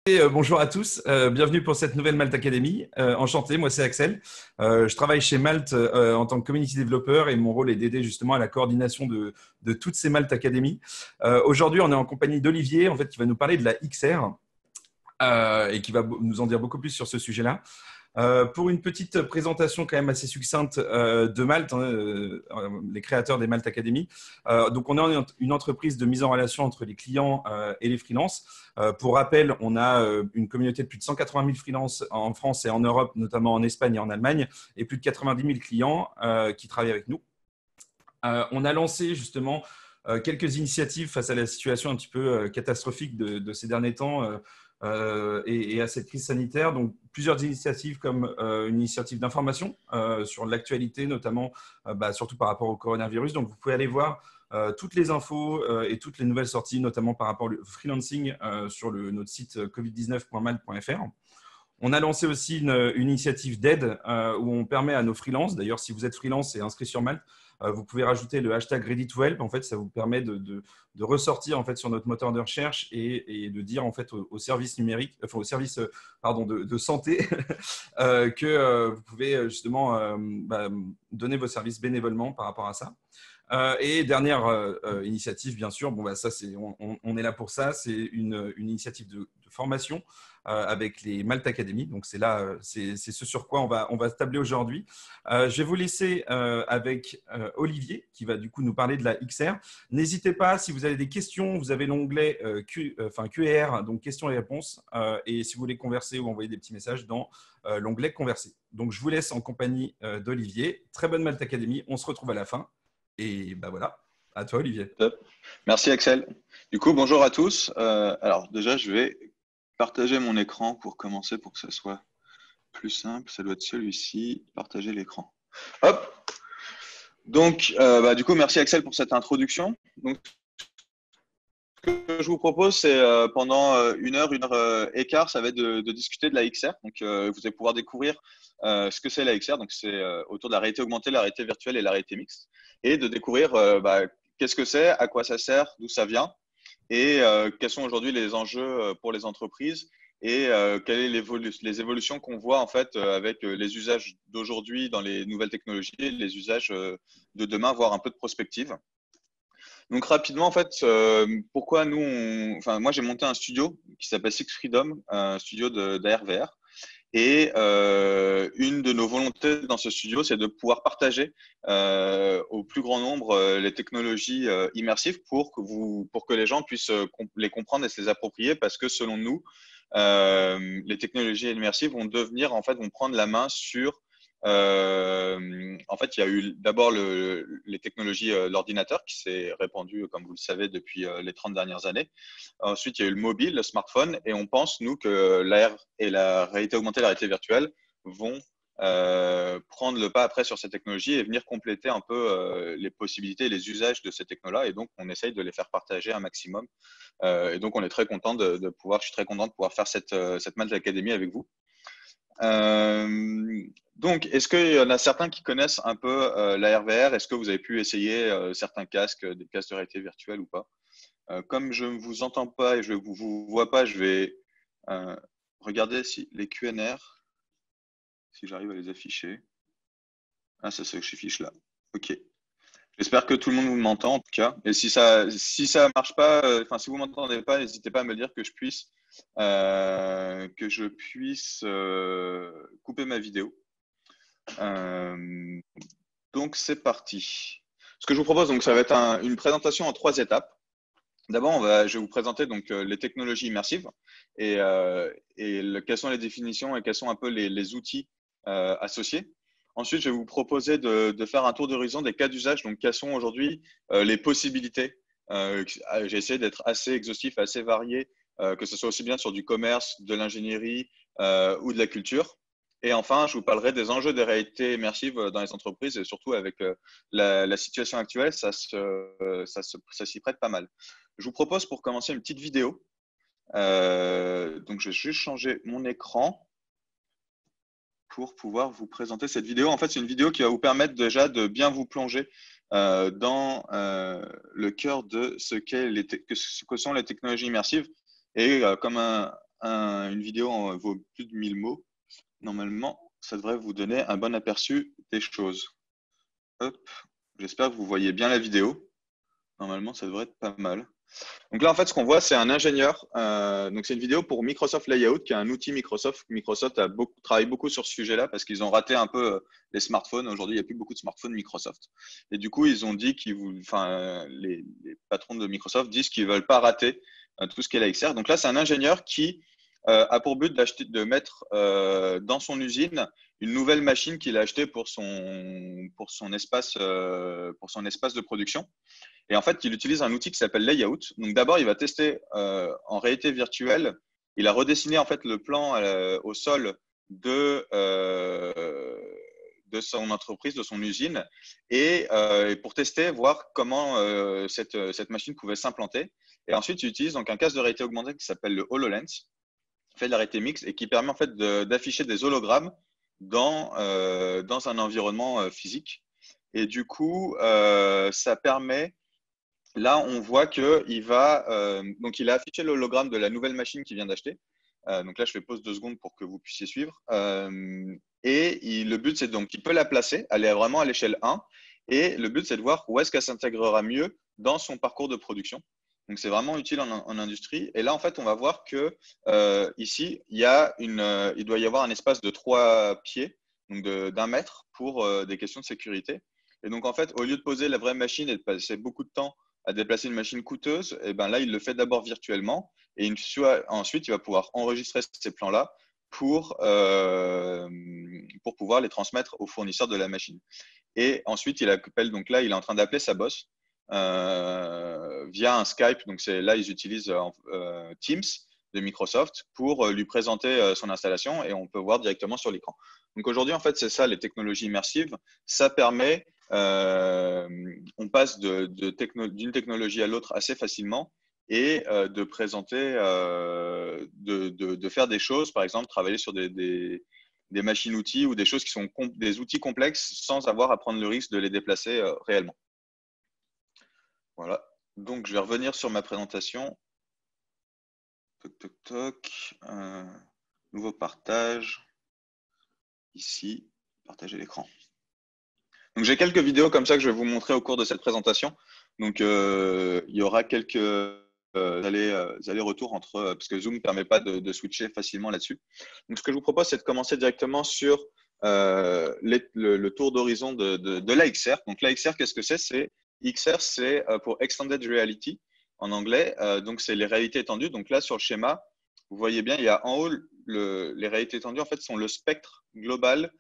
Bonjour à tous, bienvenue pour cette nouvelle Malte Academy. Enchanté, moi c'est Axel. Je travaille chez Malte en tant que community developer et mon rôle est d'aider justement à la coordination de toutes ces Malte Academy. Aujourd'hui, on est en compagnie d'Olivier, en fait, qui va nous parler de la XR et qui va nous en dire beaucoup plus sur ce sujet-là. Pour une petite présentation quand même assez succincte de Malte, les créateurs des Malte Academy. Donc, on est une entreprise de mise en relation entre les clients et les freelances. Pour rappel, on a une communauté de plus de 180 000 freelances en France et en Europe, notamment en Espagne et en Allemagne, et plus de 90 000 clients qui travaillent avec nous. On a lancé justement quelques initiatives face à la situation un petit peu catastrophique de ces derniers temps et à cette crise sanitaire. Donc, plusieurs initiatives comme une initiative d'information sur l'actualité, notamment surtout par rapport au coronavirus. Donc, vous pouvez aller voir toutes les infos et toutes les nouvelles sorties, notamment par rapport au freelancing sur notre site covid19.mal.fr. On a lancé aussi une initiative d'aide où on permet à nos freelances, d'ailleurs si vous êtes freelance et inscrit sur Malte, vous pouvez rajouter le hashtag Ready to Help. En fait, ça vous permet de ressortir en fait sur notre moteur de recherche et de dire en fait au service numérique, enfin au service de santé que vous pouvez justement donner vos services bénévolement par rapport à ça. Et dernière initiative, bien sûr, ça on est là pour ça, c'est une initiative de formation avec les Malte Academy. Donc c'est là, c'est ce sur quoi on va tabler aujourd'hui. Je vais vous laisser avec Olivier qui va du coup nous parler de la XR. N'hésitez pas, si vous avez des questions, vous avez l'onglet Q&R, donc questions et réponses, et si vous voulez converser ou envoyer des petits messages dans l'onglet converser. Donc je vous laisse en compagnie d'Olivier. Très bonne Malte Academy, on se retrouve à la fin. Et voilà, à toi Olivier. Top. Merci Axel. Du coup, bonjour à tous. Alors déjà, je vais partager mon écran pour commencer, pour que ça soit plus simple. Ça doit être celui-ci, partager l'écran. Hop. Donc, du coup, merci Axel pour cette introduction. Donc, ce que je vous propose, c'est pendant une heure et quart, ça va être de discuter de la XR. Donc, vous allez pouvoir découvrir ce que c'est la XR. Donc, c'est autour de la réalité augmentée, la réalité virtuelle et la réalité mixte. Et de découvrir qu'est-ce que c'est, à quoi ça sert, d'où ça vient et quels sont aujourd'hui les enjeux pour les entreprises et quelles sont les évolutions qu'on voit en fait avec les usages d'aujourd'hui dans les nouvelles technologies et les usages de demain, voire un peu de prospective. Donc rapidement, en fait, pourquoi moi j'ai monté un studio qui s'appelle Six Freedom, un studio d'AR/VR. Et une de nos volontés dans ce studio, c'est de pouvoir partager au plus grand nombre les technologies immersives pour que les gens puissent les comprendre et se les approprier, parce que selon nous, les technologies immersives vont prendre la main sur en fait, il y a eu d'abord les technologies l'ordinateur qui s'est répandu, comme vous le savez, depuis les 30 dernières années. Ensuite, il y a eu le mobile, le smartphone, et on pense, nous, que l'AR et la réalité augmentée, la réalité virtuelle vont prendre le pas après sur ces technologies et venir compléter un peu les possibilités et les usages de ces technos-là. Et donc, on essaye de les faire partager un maximum. Et donc, on est très content je suis très content de pouvoir faire cette Malte Academy avec vous. Donc, est-ce qu'il y en a certains qui connaissent un peu la RVR? Est-ce que vous avez pu essayer certains casques, des casques de réalité virtuelle ou pas? Comme je ne vous entends pas et je ne vous vois pas, je vais regarder si les QNR, si j'arrive à les afficher. Ah, ça s'affiche là. OK. J'espère que tout le monde m'entend en tout cas. Et si ça marche pas, si vous m'entendez pas, n'hésitez pas à me dire que je puisse couper ma vidéo. Donc c'est parti. Ce que je vous propose, donc ça va être une présentation en 3 étapes. D'abord, je vais vous présenter donc les technologies immersives et quelles sont les définitions et quels sont un peu les outils associés. Ensuite, je vais vous proposer de faire un tour d'horizon des cas d'usage. Donc, quelles sont aujourd'hui les possibilités. J'ai essayé d'être assez exhaustif, assez varié, que ce soit aussi bien sur du commerce, de l'ingénierie ou de la culture. Et enfin, je vous parlerai des enjeux des réalités immersives dans les entreprises et surtout avec la situation actuelle, ça s'y prête pas mal. Je vous propose pour commencer une petite vidéo. Donc, je vais juste changer mon écran pour pouvoir vous présenter cette vidéo. En fait, c'est une vidéo qui va vous permettre déjà de bien vous plonger dans le cœur de ce que sont les technologies immersives. Et comme une vidéo vaut plus de 1000 mots. Normalement, ça devrait vous donner un bon aperçu des choses. Hop, j'espère que vous voyez bien la vidéo. Normalement, ça devrait être pas mal. Donc là, en fait, ce qu'on voit, c'est un ingénieur. Donc, c'est une vidéo pour Microsoft Layout, qui est un outil Microsoft. Microsoft travaille beaucoup sur ce sujet-là parce qu'ils ont raté un peu les smartphones. Aujourd'hui, il n'y a plus beaucoup de smartphones Microsoft. Et du coup, ils ont dit les patrons de Microsoft disent qu'ils ne veulent pas rater tout ce qui est la XR. Donc là, c'est un ingénieur qui a pour but de mettre dans son usine une nouvelle machine qu'il a achetée pour son espace de production. Et en fait, il utilise un outil qui s'appelle Layout. Donc d'abord, il va tester en réalité virtuelle. Il a redessiné en fait le plan au sol de son entreprise, de son usine, et pour tester, voir comment cette machine pouvait s'implanter. Et ensuite, il utilise donc un casque de réalité augmentée qui s'appelle le HoloLens, qui fait de la réalité mixte et qui permet en fait d'afficher des hologrammes dans un environnement physique. Et du coup, ça permet. Là, on voit qu'il donc il a affiché l'hologramme de la nouvelle machine qu'il vient d'acheter. Donc là, je fais pause 2 secondes pour que vous puissiez suivre. Et le but, c'est donc qu'il peut la placer, elle est vraiment à l'échelle 1. Et le but, c'est de voir où est-ce qu'elle s'intégrera mieux dans son parcours de production. Donc, c'est vraiment utile en industrie. Et là, en fait, on va voir que ici, il doit y avoir un espace de 3 pieds, donc d'1 mètre pour des questions de sécurité. Et donc, en fait, au lieu de poser la vraie machine et de passer beaucoup de temps à déplacer une machine coûteuse, et ben là, il le fait d'abord virtuellement et ensuite, il va pouvoir enregistrer ces plans-là pour pouvoir les transmettre au fournisseur de la machine. Et ensuite, il appelle, donc là, il est en train d'appeler sa boss via un Skype. Donc là, ils utilisent Teams de Microsoft pour lui présenter son installation et on peut voir directement sur l'écran. Donc aujourd'hui, en fait, c'est ça, les technologies immersives. Ça permet on passe d'une technologie à l'autre assez facilement et de présenter, de faire des choses, par exemple, travailler sur des machines-outils ou des choses qui sont des outils complexes sans avoir à prendre le risque de les déplacer réellement. Voilà. Donc, je vais revenir sur ma présentation. Toc, toc, toc. Nouveau partage. Ici, partager l'écran. Donc, j'ai quelques vidéos comme ça que je vais vous montrer au cours de cette présentation. Donc, il y aura quelques allers-retours parce que Zoom ne permet pas de switcher facilement là-dessus. Donc, ce que je vous propose, c'est de commencer directement sur le tour d'horizon de l'AXR. Donc, l'AXR, qu'est-ce que c'est? XR, c'est pour Extended Reality en anglais. Donc, c'est les réalités étendues. Donc, là, sur le schéma, vous voyez bien, il y a en haut, les réalités étendues, en fait, sont le spectre global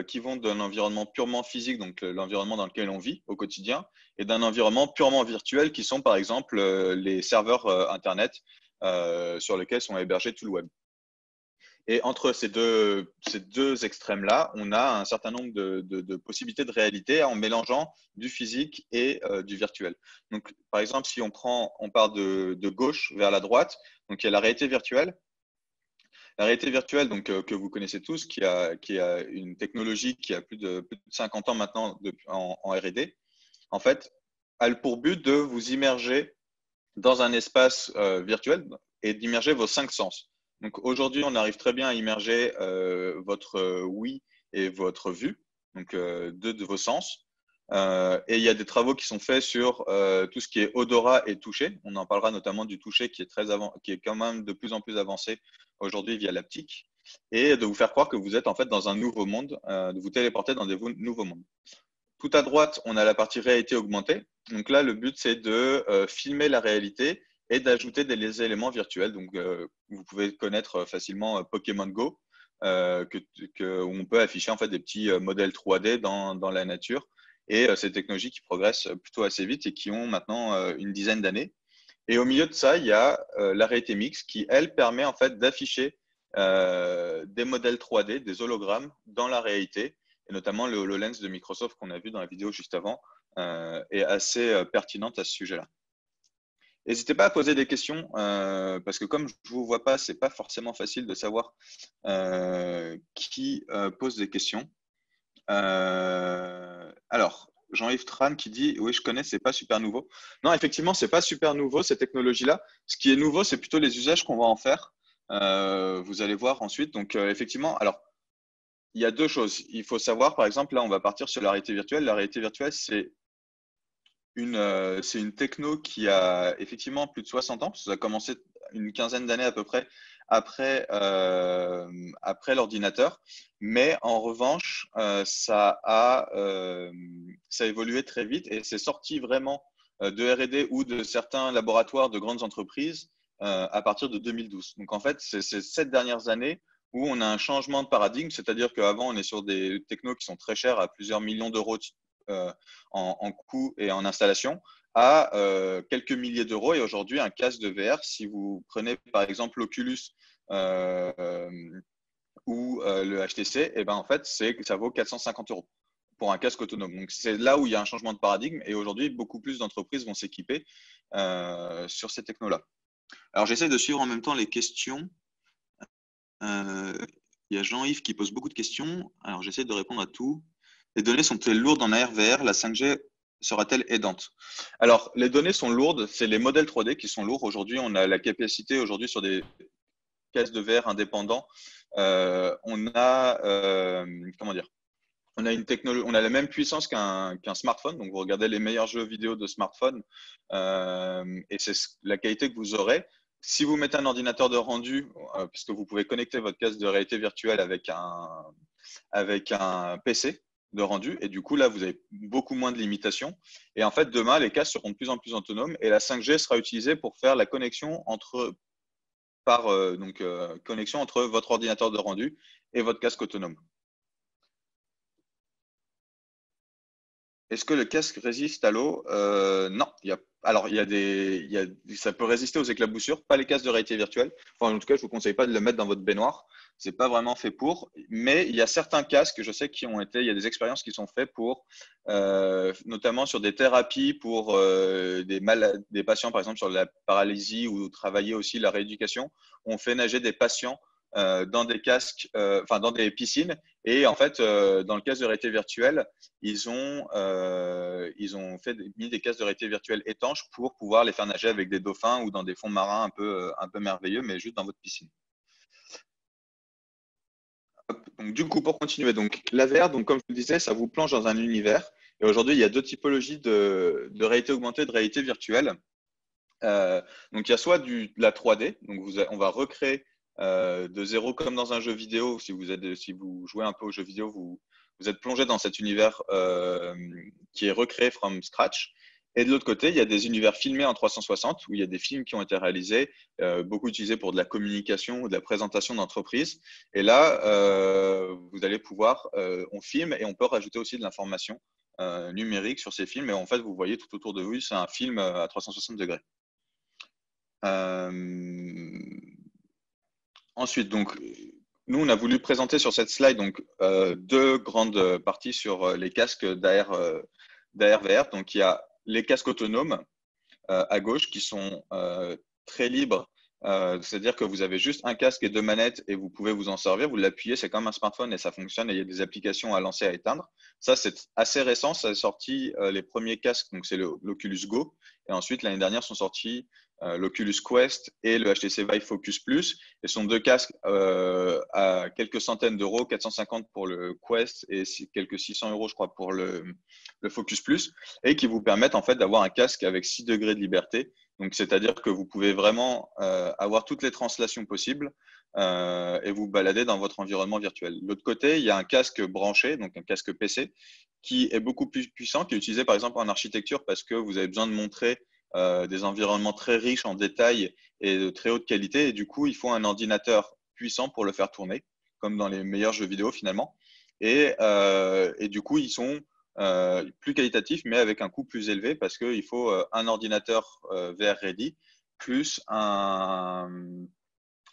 qui vont d'un environnement purement physique, donc l'environnement dans lequel on vit au quotidien, et d'un environnement purement virtuel qui sont par exemple les serveurs Internet sur lesquels sont hébergés tout le web. Et entre ces deux extrêmes-là, on a un certain nombre de possibilités de réalité en mélangeant du physique et du virtuel. Donc, par exemple, si on part de gauche vers la droite, donc il y a la réalité virtuelle. La réalité virtuelle, donc, que vous connaissez tous, qui a une technologie qui a plus de 50 ans maintenant en R&D, en fait, a pour but de vous immerger dans un espace virtuel et d'immerger vos 5 sens. Donc aujourd'hui, on arrive très bien à immerger votre ouïe et votre vue, donc deux de vos sens. Et il y a des travaux qui sont faits sur tout ce qui est odorat et toucher. On en parlera notamment du toucher qui est quand même de plus en plus avancé aujourd'hui via l'haptique, et de vous faire croire que vous êtes en fait dans un nouveau monde, de vous téléporter dans des nouveaux mondes. Tout à droite, on a la partie réalité augmentée. Donc là, le but, c'est de filmer la réalité et d'ajouter des éléments virtuels. Donc, vous pouvez connaître facilement Pokémon Go, où on peut afficher en fait des petits modèles 3D dans la nature. Et ces technologies qui progressent plutôt assez vite et qui ont maintenant une dizaine d'années. Et au milieu de ça, il y a la réalité mixte qui, elle, permet en fait d'afficher des modèles 3D, des hologrammes dans la réalité. Et notamment le HoloLens de Microsoft qu'on a vu dans la vidéo juste avant est assez pertinente à ce sujet-là. N'hésitez pas à poser des questions parce que comme je ne vous vois pas, ce n'est pas forcément facile de savoir qui pose des questions. Alors, Jean-Yves Tran qui dit « Oui, je connais, ce n'est pas super nouveau. » Non, effectivement, ce n'est pas super nouveau, ces technologies-là. Ce qui est nouveau, c'est plutôt les usages qu'on va en faire. vous allez voir ensuite. Donc, effectivement, alors, il y a deux choses. Il faut savoir, par exemple, là, on va partir sur la réalité virtuelle. La réalité virtuelle, c'est une techno qui a effectivement plus de 60 ans, parce que ça a commencé une quinzaine d'années à peu près après l'ordinateur. Mais en revanche, ça a évolué très vite et c'est sorti vraiment de R&D ou de certains laboratoires de grandes entreprises à partir de 2012. Donc en fait, c'est ces 7 dernières années où on a un changement de paradigme, c'est-à-dire qu'avant, on est sur des technos qui sont très chers, à plusieurs millions d'euros en coût et en installation, à quelques milliers d'euros. Et aujourd'hui, un casque de VR, si vous prenez par exemple l'Oculus ou le HTC, et ben en fait, ça vaut 450 euros pour un casque autonome. Donc c'est là où il y a un changement de paradigme et aujourd'hui, beaucoup plus d'entreprises vont s'équiper sur ces technos-là. Alors j'essaie de suivre en même temps les questions. Il y a Jean-Yves qui pose beaucoup de questions. Alors j'essaie de répondre à tout. Les données sont-elles lourdes en AR/VR? La 5G sera-t-elle aidante? Alors, les données sont lourdes. C'est les modèles 3D qui sont lourds. Aujourd'hui, on a la capacité aujourd'hui sur des casques de VR indépendants. Comment dire? On a une technologie, on a la même puissance qu'un smartphone. Donc, vous regardez les meilleurs jeux vidéo de smartphone et c'est la qualité que vous aurez. Si vous mettez un ordinateur de rendu, puisque vous pouvez connecter votre casque de réalité virtuelle avec un PC de rendu, et du coup, là, vous avez beaucoup moins de limitations. Et en fait, demain, les casques seront de plus en plus autonomes et la 5G sera utilisée pour faire la connexion connexion entre votre ordinateur de rendu et votre casque autonome. Est-ce que le casque résiste à l'eau? Non. Alors, ça peut résister aux éclaboussures, pas les casques de réalité virtuelle. Enfin, en tout cas, je ne vous conseille pas de le mettre dans votre baignoire. C'est pas vraiment fait pour. Mais il y a certains casques, je sais, il y a des expériences qui sont faites pour, notamment sur des thérapies pour des patients, par exemple, sur la paralysie ou travailler aussi la rééducation. On fait nager des patients dans des casques, dans des piscines. Et en fait, dans le casque de réalité virtuelle, ils ont mis des casques de réalité virtuelle étanches pour pouvoir les faire nager avec des dauphins ou dans des fonds marins un peu merveilleux, mais juste dans votre piscine. Donc, du coup, pour continuer, donc la VR, donc, comme je vous le disais, ça vous plonge dans un univers. Et aujourd'hui, il y a deux typologies de réalité augmentée et de réalité virtuelle. Donc, il y a soit de la 3D, donc on va recréer de zéro comme dans un jeu vidéo. Si vous jouez un peu aux jeux vidéo, vous êtes plongé dans cet univers qui est recréé from scratch. Et de l'autre côté, il y a des univers filmés en 360 où il y a des films qui ont été réalisés, beaucoup utilisés pour de la communication ou de la présentation d'entreprise. Et là, vous allez pouvoir, on filme et on peut rajouter aussi de l'information numérique sur ces films. Et en fait, vous voyez tout autour de vous, c'est un film à 360 degrés. Ensuite, donc, nous, on a voulu présenter sur cette slide donc, deux grandes parties sur les casques d'AR/VR. Donc, il y a les casques autonomes à gauche qui sont très libres. C'est-à-dire que vous avez juste un casque et deux manettes et vous pouvez vous en servir. Vous l'appuyez, c'est comme un smartphone et ça fonctionne et il y a des applications à lancer, à éteindre. Ça, c'est assez récent. Ça a sorti les premiers casques, donc c'est l'Oculus Go. Et ensuite, l'année dernière, sont sortis l'Oculus Quest et le HTC Vive Focus Plus. Et ce sont deux casques à quelques centaines d'euros, 450 pour le Quest et quelques 600 euros, je crois, pour le Focus Plus, et qui vous permettent en fait d'avoir un casque avec 6 degrés de liberté. Donc, c'est-à-dire que vous pouvez vraiment avoir toutes les translations possibles et vous balader dans votre environnement virtuel. De l'autre côté, il y a un casque branché, donc un casque PC, qui est beaucoup plus puissant, qui est utilisé par exemple en architecture parce que vous avez besoin de montrer des environnements très riches en détails et de très haute qualité. Et du coup, il faut un ordinateur puissant pour le faire tourner, comme dans les meilleurs jeux vidéo finalement. Et du coup, ils sont plus qualitatifs, mais avec un coût plus élevé parce qu'il faut un ordinateur VR ready plus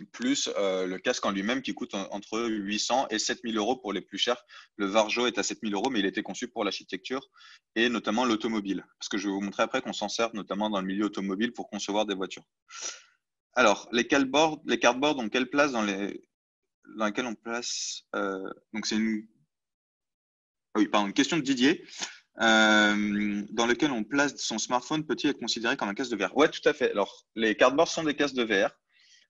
le casque en lui-même qui coûte entre 800 et 7000 euros pour les plus chers. Le Varjo est à 7000 euros, mais il était conçu pour l'architecture et notamment l'automobile. Parce que je vais vous montrer après qu'on s'en sert notamment dans le milieu automobile pour concevoir des voitures. Alors, les cardboards ont quelle place dans laquelle on place donc, c'est une question de Didier. Dans lequel on place son smartphone peut-il être considéré comme un casque de VR? Ouais, tout à fait. Alors, les cardboards sont des casques de VR.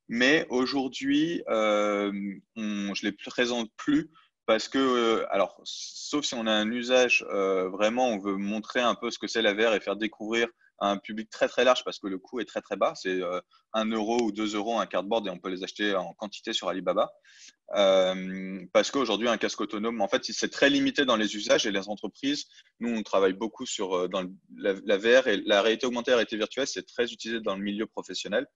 Mais aujourd'hui, je les présente plus parce que, alors, sauf si on a un usage vraiment, on veut montrer un peu ce que c'est la VR et faire découvrir à un public très très large parce que le coût est très très bas. C'est 1 euro ou 2 euros un cardboard et on peut les acheter en quantité sur Alibaba. Parce qu'aujourd'hui, un casque autonome, en fait, c'est très limité dans les usages et les entreprises. Nous, on travaille beaucoup sur dans la VR et la réalité augmentée, la réalité virtuelle, c'est très utilisé dans le milieu professionnel.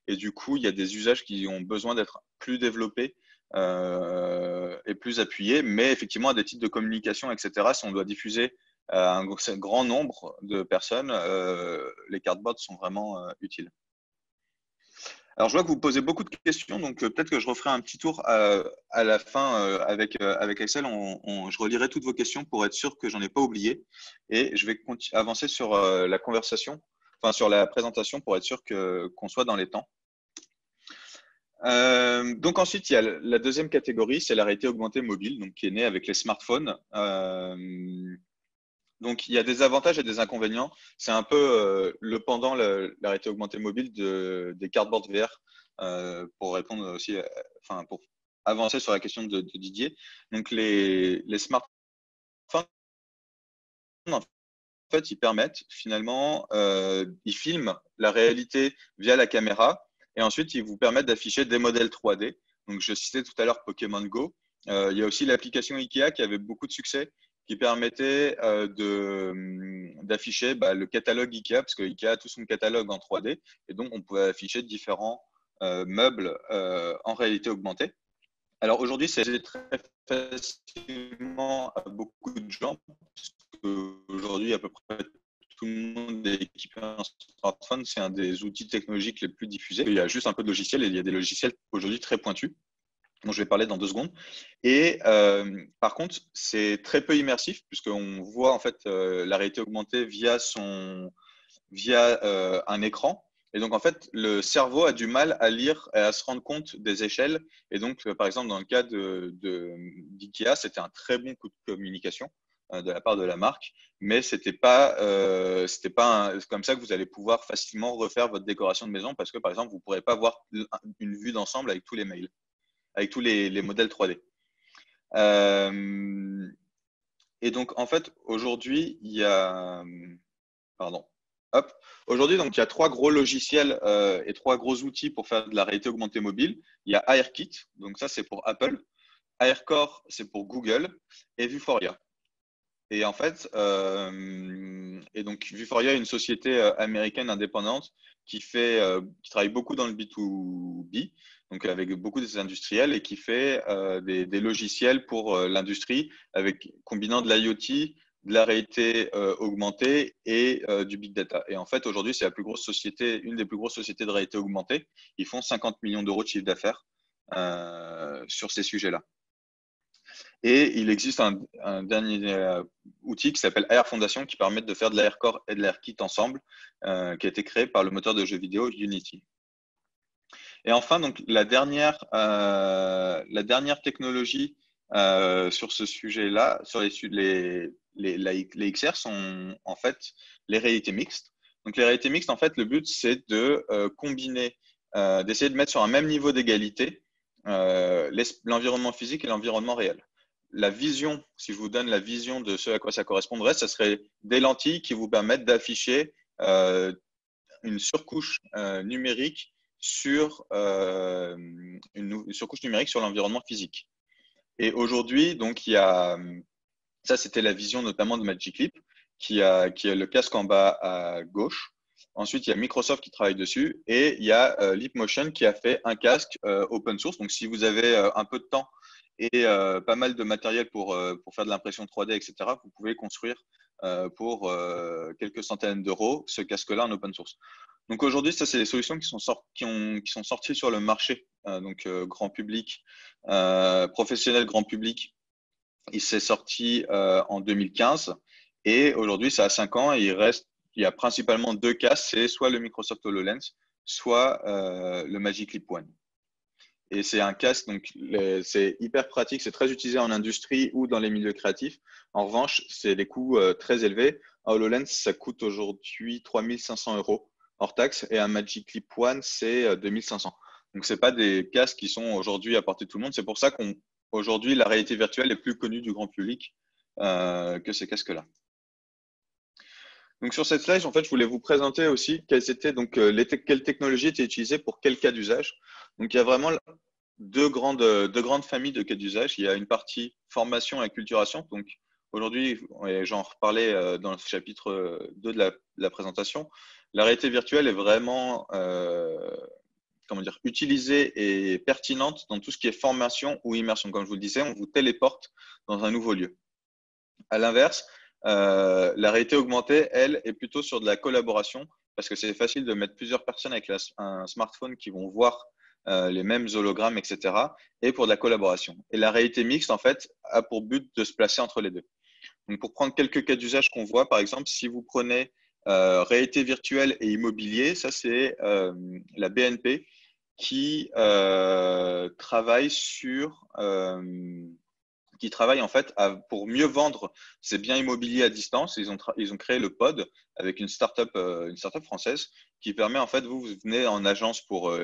Et du coup, il y a des usages qui ont besoin d'être plus développés et plus appuyés. Mais effectivement, à des titres de communication, etc., si on doit diffuser à un grand nombre de personnes, les cardboards sont vraiment utiles. Alors, je vois que vous posez beaucoup de questions, donc peut-être que je referai un petit tour à la fin avec Excel. Je relirai toutes vos questions pour être sûr que j'en ai pas oublié. Et je vais avancer sur la conversation, enfin sur la présentation pour être sûr qu'on soit dans les temps. Donc ensuite, il y a la deuxième catégorie, c'est la réalité augmentée mobile, donc qui est née avec les smartphones. Donc, il y a des avantages et des inconvénients. C'est un peu le pendant, la réalité augmentée mobile des cardboards VR pour répondre aussi, enfin, pour avancer sur la question de Didier. Donc, les smartphones, en fait, ils permettent finalement, ils filment la réalité via la caméra et ensuite, ils vous permettent d'afficher des modèles 3D. Donc, je citais tout à l'heure Pokémon Go. Il y a aussi l'application IKEA qui avait beaucoup de succès, qui permettait d'afficher le catalogue IKEA, parce que IKEA a tout son catalogue en 3D, et donc on pouvait afficher différents meubles en réalité augmentée. Alors aujourd'hui, c'est très facilement à beaucoup de gens, parce qu'aujourd'hui, à peu près tout le monde est équipé en smartphone, c'est un des outils technologiques les plus diffusés. Il y a juste un peu de logiciels, et il y a des logiciels aujourd'hui très pointus, dont je vais parler dans 2 secondes. Et par contre, c'est très peu immersif, puisqu'on voit en fait la réalité augmentée via un écran. Et donc, en fait, le cerveau a du mal à lire et à se rendre compte des échelles. Et donc, par exemple, dans le cas d'IKEA, c'était un très bon coup de communication de la part de la marque, mais c'était pas comme ça que vous allez pouvoir facilement refaire votre décoration de maison, parce que, par exemple, vous ne pourrez pas avoir une vue d'ensemble avec tous les mails, avec tous les modèles 3D. Et donc, en fait, aujourd'hui, il y a… Pardon. Hop. Aujourd'hui, donc, il y a 3 gros logiciels et 3 gros outils pour faire de la réalité augmentée mobile. Il y a ARKit, donc ça, c'est pour Apple. AirCore, c'est pour Google. Et Vuforia. Et en fait, donc Vuforia est une société américaine indépendante qui travaille beaucoup dans le B2B, donc avec beaucoup des industriels, et qui fait des logiciels pour l'industrie, combinant de l'IoT, de la réalité augmentée et du big data. Et en fait, aujourd'hui, c'est une des plus grosses sociétés de réalité augmentée. Ils font 50 millions d'euros de chiffre d'affaires sur ces sujets-là. Et il existe un dernier outil qui s'appelle AR Foundation, qui permet de faire de l'AirCore et de l'AirKit ensemble, qui a été créé par le moteur de jeux vidéo Unity. Et enfin, donc, la dernière technologie sur ce sujet-là, sur les XR, sont en fait les réalités mixtes. Donc, les réalités mixtes, en fait, le but, c'est de combiner, d'essayer de mettre sur un même niveau d'égalité l'environnement physique et l'environnement réel. La vision, si je vous donne la vision de ce à quoi ça correspondrait, ce serait des lentilles qui vous permettent d'afficher une surcouche numérique sur une surcouche numérique sur l'environnement physique. Et aujourd'hui, donc ça, c'était la vision notamment de Magic Leap, qui a le casque en bas à gauche. Ensuite, il y a Microsoft qui travaille dessus, et il y a Leapmotion qui a fait un casque open source. Donc, si vous avez un peu de temps et pas mal de matériel pour faire de l'impression 3D, etc., vous pouvez construire pour quelques centaines d'euros ce casque-là en open source. Donc aujourd'hui, ça, c'est des solutions qui sont sorties sur le marché, donc grand public, professionnel grand public. Il s'est sorti en 2015 et aujourd'hui, ça a 5 ans et il y a principalement 2 casques, c'est soit le Microsoft HoloLens, soit le Magic Leap One. Et c'est un casque, donc c'est hyper pratique, c'est très utilisé en industrie ou dans les milieux créatifs. En revanche, c'est des coûts très élevés. Un HoloLens, ça coûte aujourd'hui 3 500 € hors taxe, et un Magic Leap One, c'est 2 500. Donc, ce n'est pas des casques qui sont aujourd'hui à portée de tout le monde. C'est pour ça qu'aujourd'hui, la réalité virtuelle est plus connue du grand public que ces casques-là. Donc, sur cette slide, en fait, je voulais vous présenter aussi quelles technologies étaient utilisées pour quel cas d'usage. Donc, il y a vraiment deux grandes familles de cas d'usage. Il y a une partie formation et acculturation. Donc, aujourd'hui, j'en reparlais dans le chapitre 2 de la présentation. La réalité virtuelle est vraiment utilisée et pertinente dans tout ce qui est formation ou immersion. Comme je vous le disais, on vous téléporte dans un nouveau lieu. À l'inverse, la réalité augmentée, elle, est plutôt sur de la collaboration parce que c'est facile de mettre plusieurs personnes avec un smartphone qui vont voir les mêmes hologrammes, etc. et pour de la collaboration. Et la réalité mixte, en fait, a pour but de se placer entre les deux. Donc, pour prendre quelques cas d'usage qu'on voit, par exemple, si vous prenez réalité virtuelle et immobilier, ça, c'est la BNP qui travaille en fait pour mieux vendre ces biens immobiliers à distance. Ils ont créé le POD avec une startup française qui permet en fait, vous venez en agence pour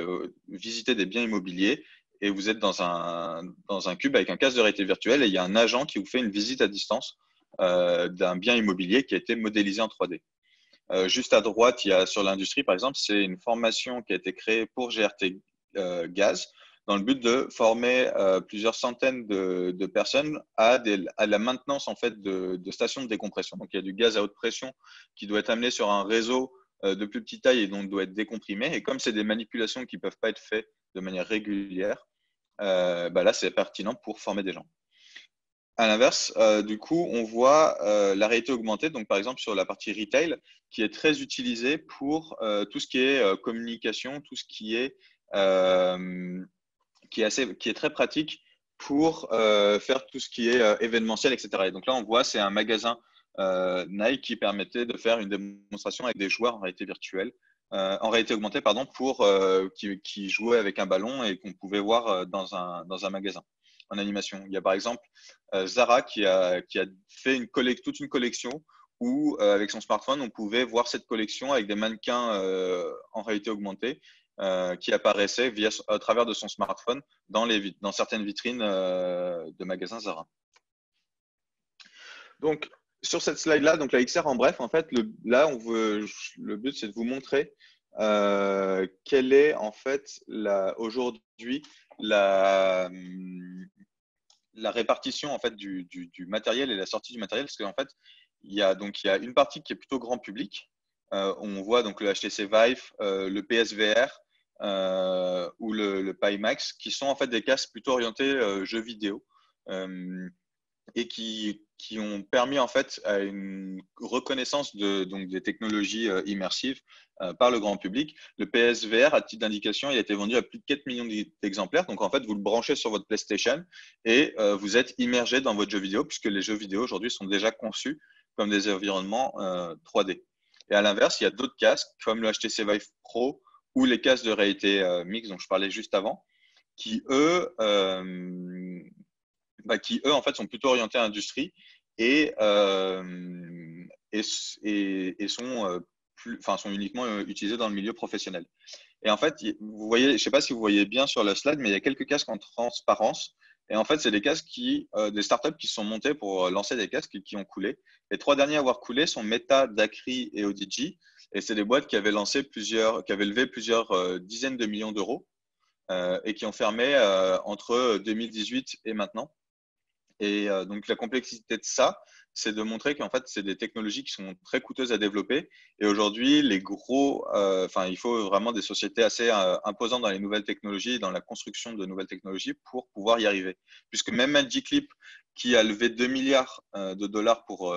visiter des biens immobiliers et vous êtes dans un cube avec un casque de réalité virtuelle et il y a un agent qui vous fait une visite à distance d'un bien immobilier qui a été modélisé en 3D. Juste à droite, il y a sur l'industrie, par exemple, c'est une formation qui a été créée pour GRT Gaz dans le but de former plusieurs centaines de personnes à la maintenance en fait de stations de décompression. Donc, il y a du gaz à haute pression qui doit être amené sur un réseau de plus petite taille et donc doit être décomprimé. Et comme c'est des manipulations qui ne peuvent pas être faites de manière régulière, là, c'est pertinent pour former des gens. À l'inverse, du coup, on voit la réalité augmentée, donc par exemple sur la partie retail, qui est très utilisée pour tout ce qui est communication, tout ce qui est très pratique pour faire tout ce qui est événementiel, etc. Et donc là, on voit, c'est un magasin Nike qui permettait de faire une démonstration avec des joueurs en réalité virtuelle, en réalité augmentée, pardon, qui jouaient avec un ballon et qu'on pouvait voir dans un magasin en animation. Il y a par exemple Zara qui a fait toute une collection où, avec son smartphone, on pouvait voir cette collection avec des mannequins en réalité augmentée qui apparaissaient à travers de son smartphone dans certaines vitrines de magasins Zara. Donc, sur cette slide-là, donc la XR en bref, en fait, le but, c'est de vous montrer quelle est en fait aujourd'hui la répartition en fait du matériel et la sortie du matériel, parce qu'en fait, il y a une partie qui est plutôt grand public. On voit donc le HTC Vive, le PSVR ou le Pimax, qui sont en fait des casques plutôt orientés jeux vidéo et qui ont permis en fait à une reconnaissance des technologies immersives par le grand public. Le PSVR, à titre d'indication, il a été vendu à plus de 4 millions d'exemplaires. Donc en fait, vous le branchez sur votre PlayStation et vous êtes immergé dans votre jeu vidéo, puisque les jeux vidéo aujourd'hui sont déjà conçus comme des environnements 3D. Et à l'inverse, il y a d'autres casques comme le HTC Vive Pro ou les casques de réalité mixte dont je parlais juste avant, qui eux en fait sont plutôt orientés à l'industrie et sont uniquement utilisés dans le milieu professionnel. Et en fait, vous voyez, je ne sais pas si vous voyez bien sur la slide, mais il y a quelques casques en transparence. Et en fait, c'est des casques des startups qui se sont montés pour lancer des casques et qui ont coulé. Les 3 derniers à avoir coulé sont Meta, Dacry et Audigi. Et c'est des boîtes qui avaient levé plusieurs dizaines de millions d'euros et qui ont fermé entre 2018 et maintenant. Et donc, la complexité de ça, c'est de montrer qu'en fait, c'est des technologies qui sont très coûteuses à développer. Et aujourd'hui, il faut vraiment des sociétés assez imposantes dans les nouvelles technologies, dans la construction de nouvelles technologies pour pouvoir y arriver. Puisque même Magic Leap, qui a levé 2 milliards de dollars pour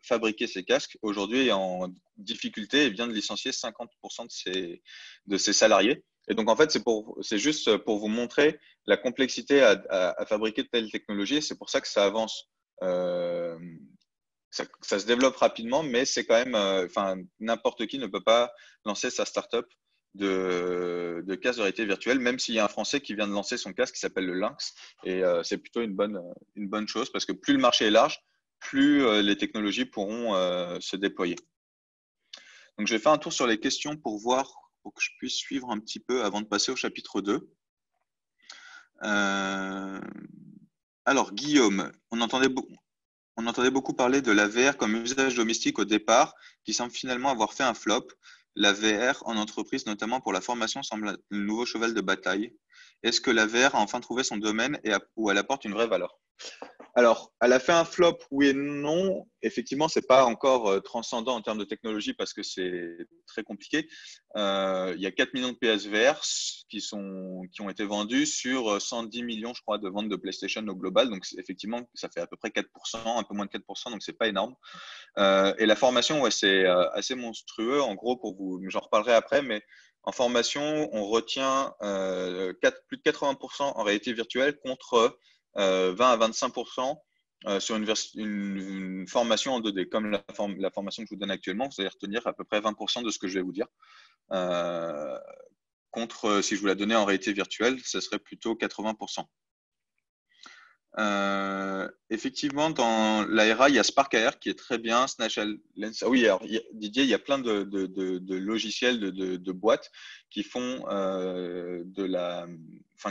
fabriquer ces casques, aujourd'hui est en difficulté et vient de licencier 50% de ses salariés. Et donc, en fait, c'est juste pour vous montrer la complexité à fabriquer de telles technologies. C'est pour ça que ça avance. Ça se développe rapidement, mais c'est quand même, n'importe qui ne peut pas lancer sa startup de casque de réalité virtuelle, même s'il y a un Français qui vient de lancer son casque qui s'appelle le Lynx. Et c'est plutôt une bonne chose parce que plus le marché est large, plus les technologies pourront se déployer. Donc, je vais faire un tour sur les questions pour voir pour que je puisse suivre un petit peu avant de passer au chapitre 2. Alors, Guillaume, on entendait beaucoup parler de la VR comme usage domestique au départ, qui semble finalement avoir fait un flop. La VR en entreprise, notamment pour la formation, semble le nouveau cheval de bataille. Est-ce que la VR a enfin trouvé son domaine où elle apporte une vraie valeur? Alors, elle a fait un flop, oui et non. Effectivement, c'est pas encore transcendant en termes de technologie parce que c'est très compliqué. Il y a 4 millions de PSVR qui ont été vendus sur 110 millions, je crois, de ventes de PlayStation au global. Donc, effectivement, ça fait à peu près 4%, un peu moins de 4%, donc c'est pas énorme. Et la formation, ouais, c'est assez monstrueux. En gros, j'en reparlerai après, mais en formation, on retient plus de 80% en réalité virtuelle contre 20 à 25% sur une formation en 2D, comme la formation que je vous donne actuellement. Vous allez retenir à peu près 20% de ce que je vais vous dire. Contre, si je vous la donnais en réalité virtuelle, ce serait plutôt 80%. Effectivement, dans l'ARA, il y a Spark AR qui est très bien, Snapshot Lens. Ah oui, alors, Didier, il y a plein de logiciels, de boîtes qui font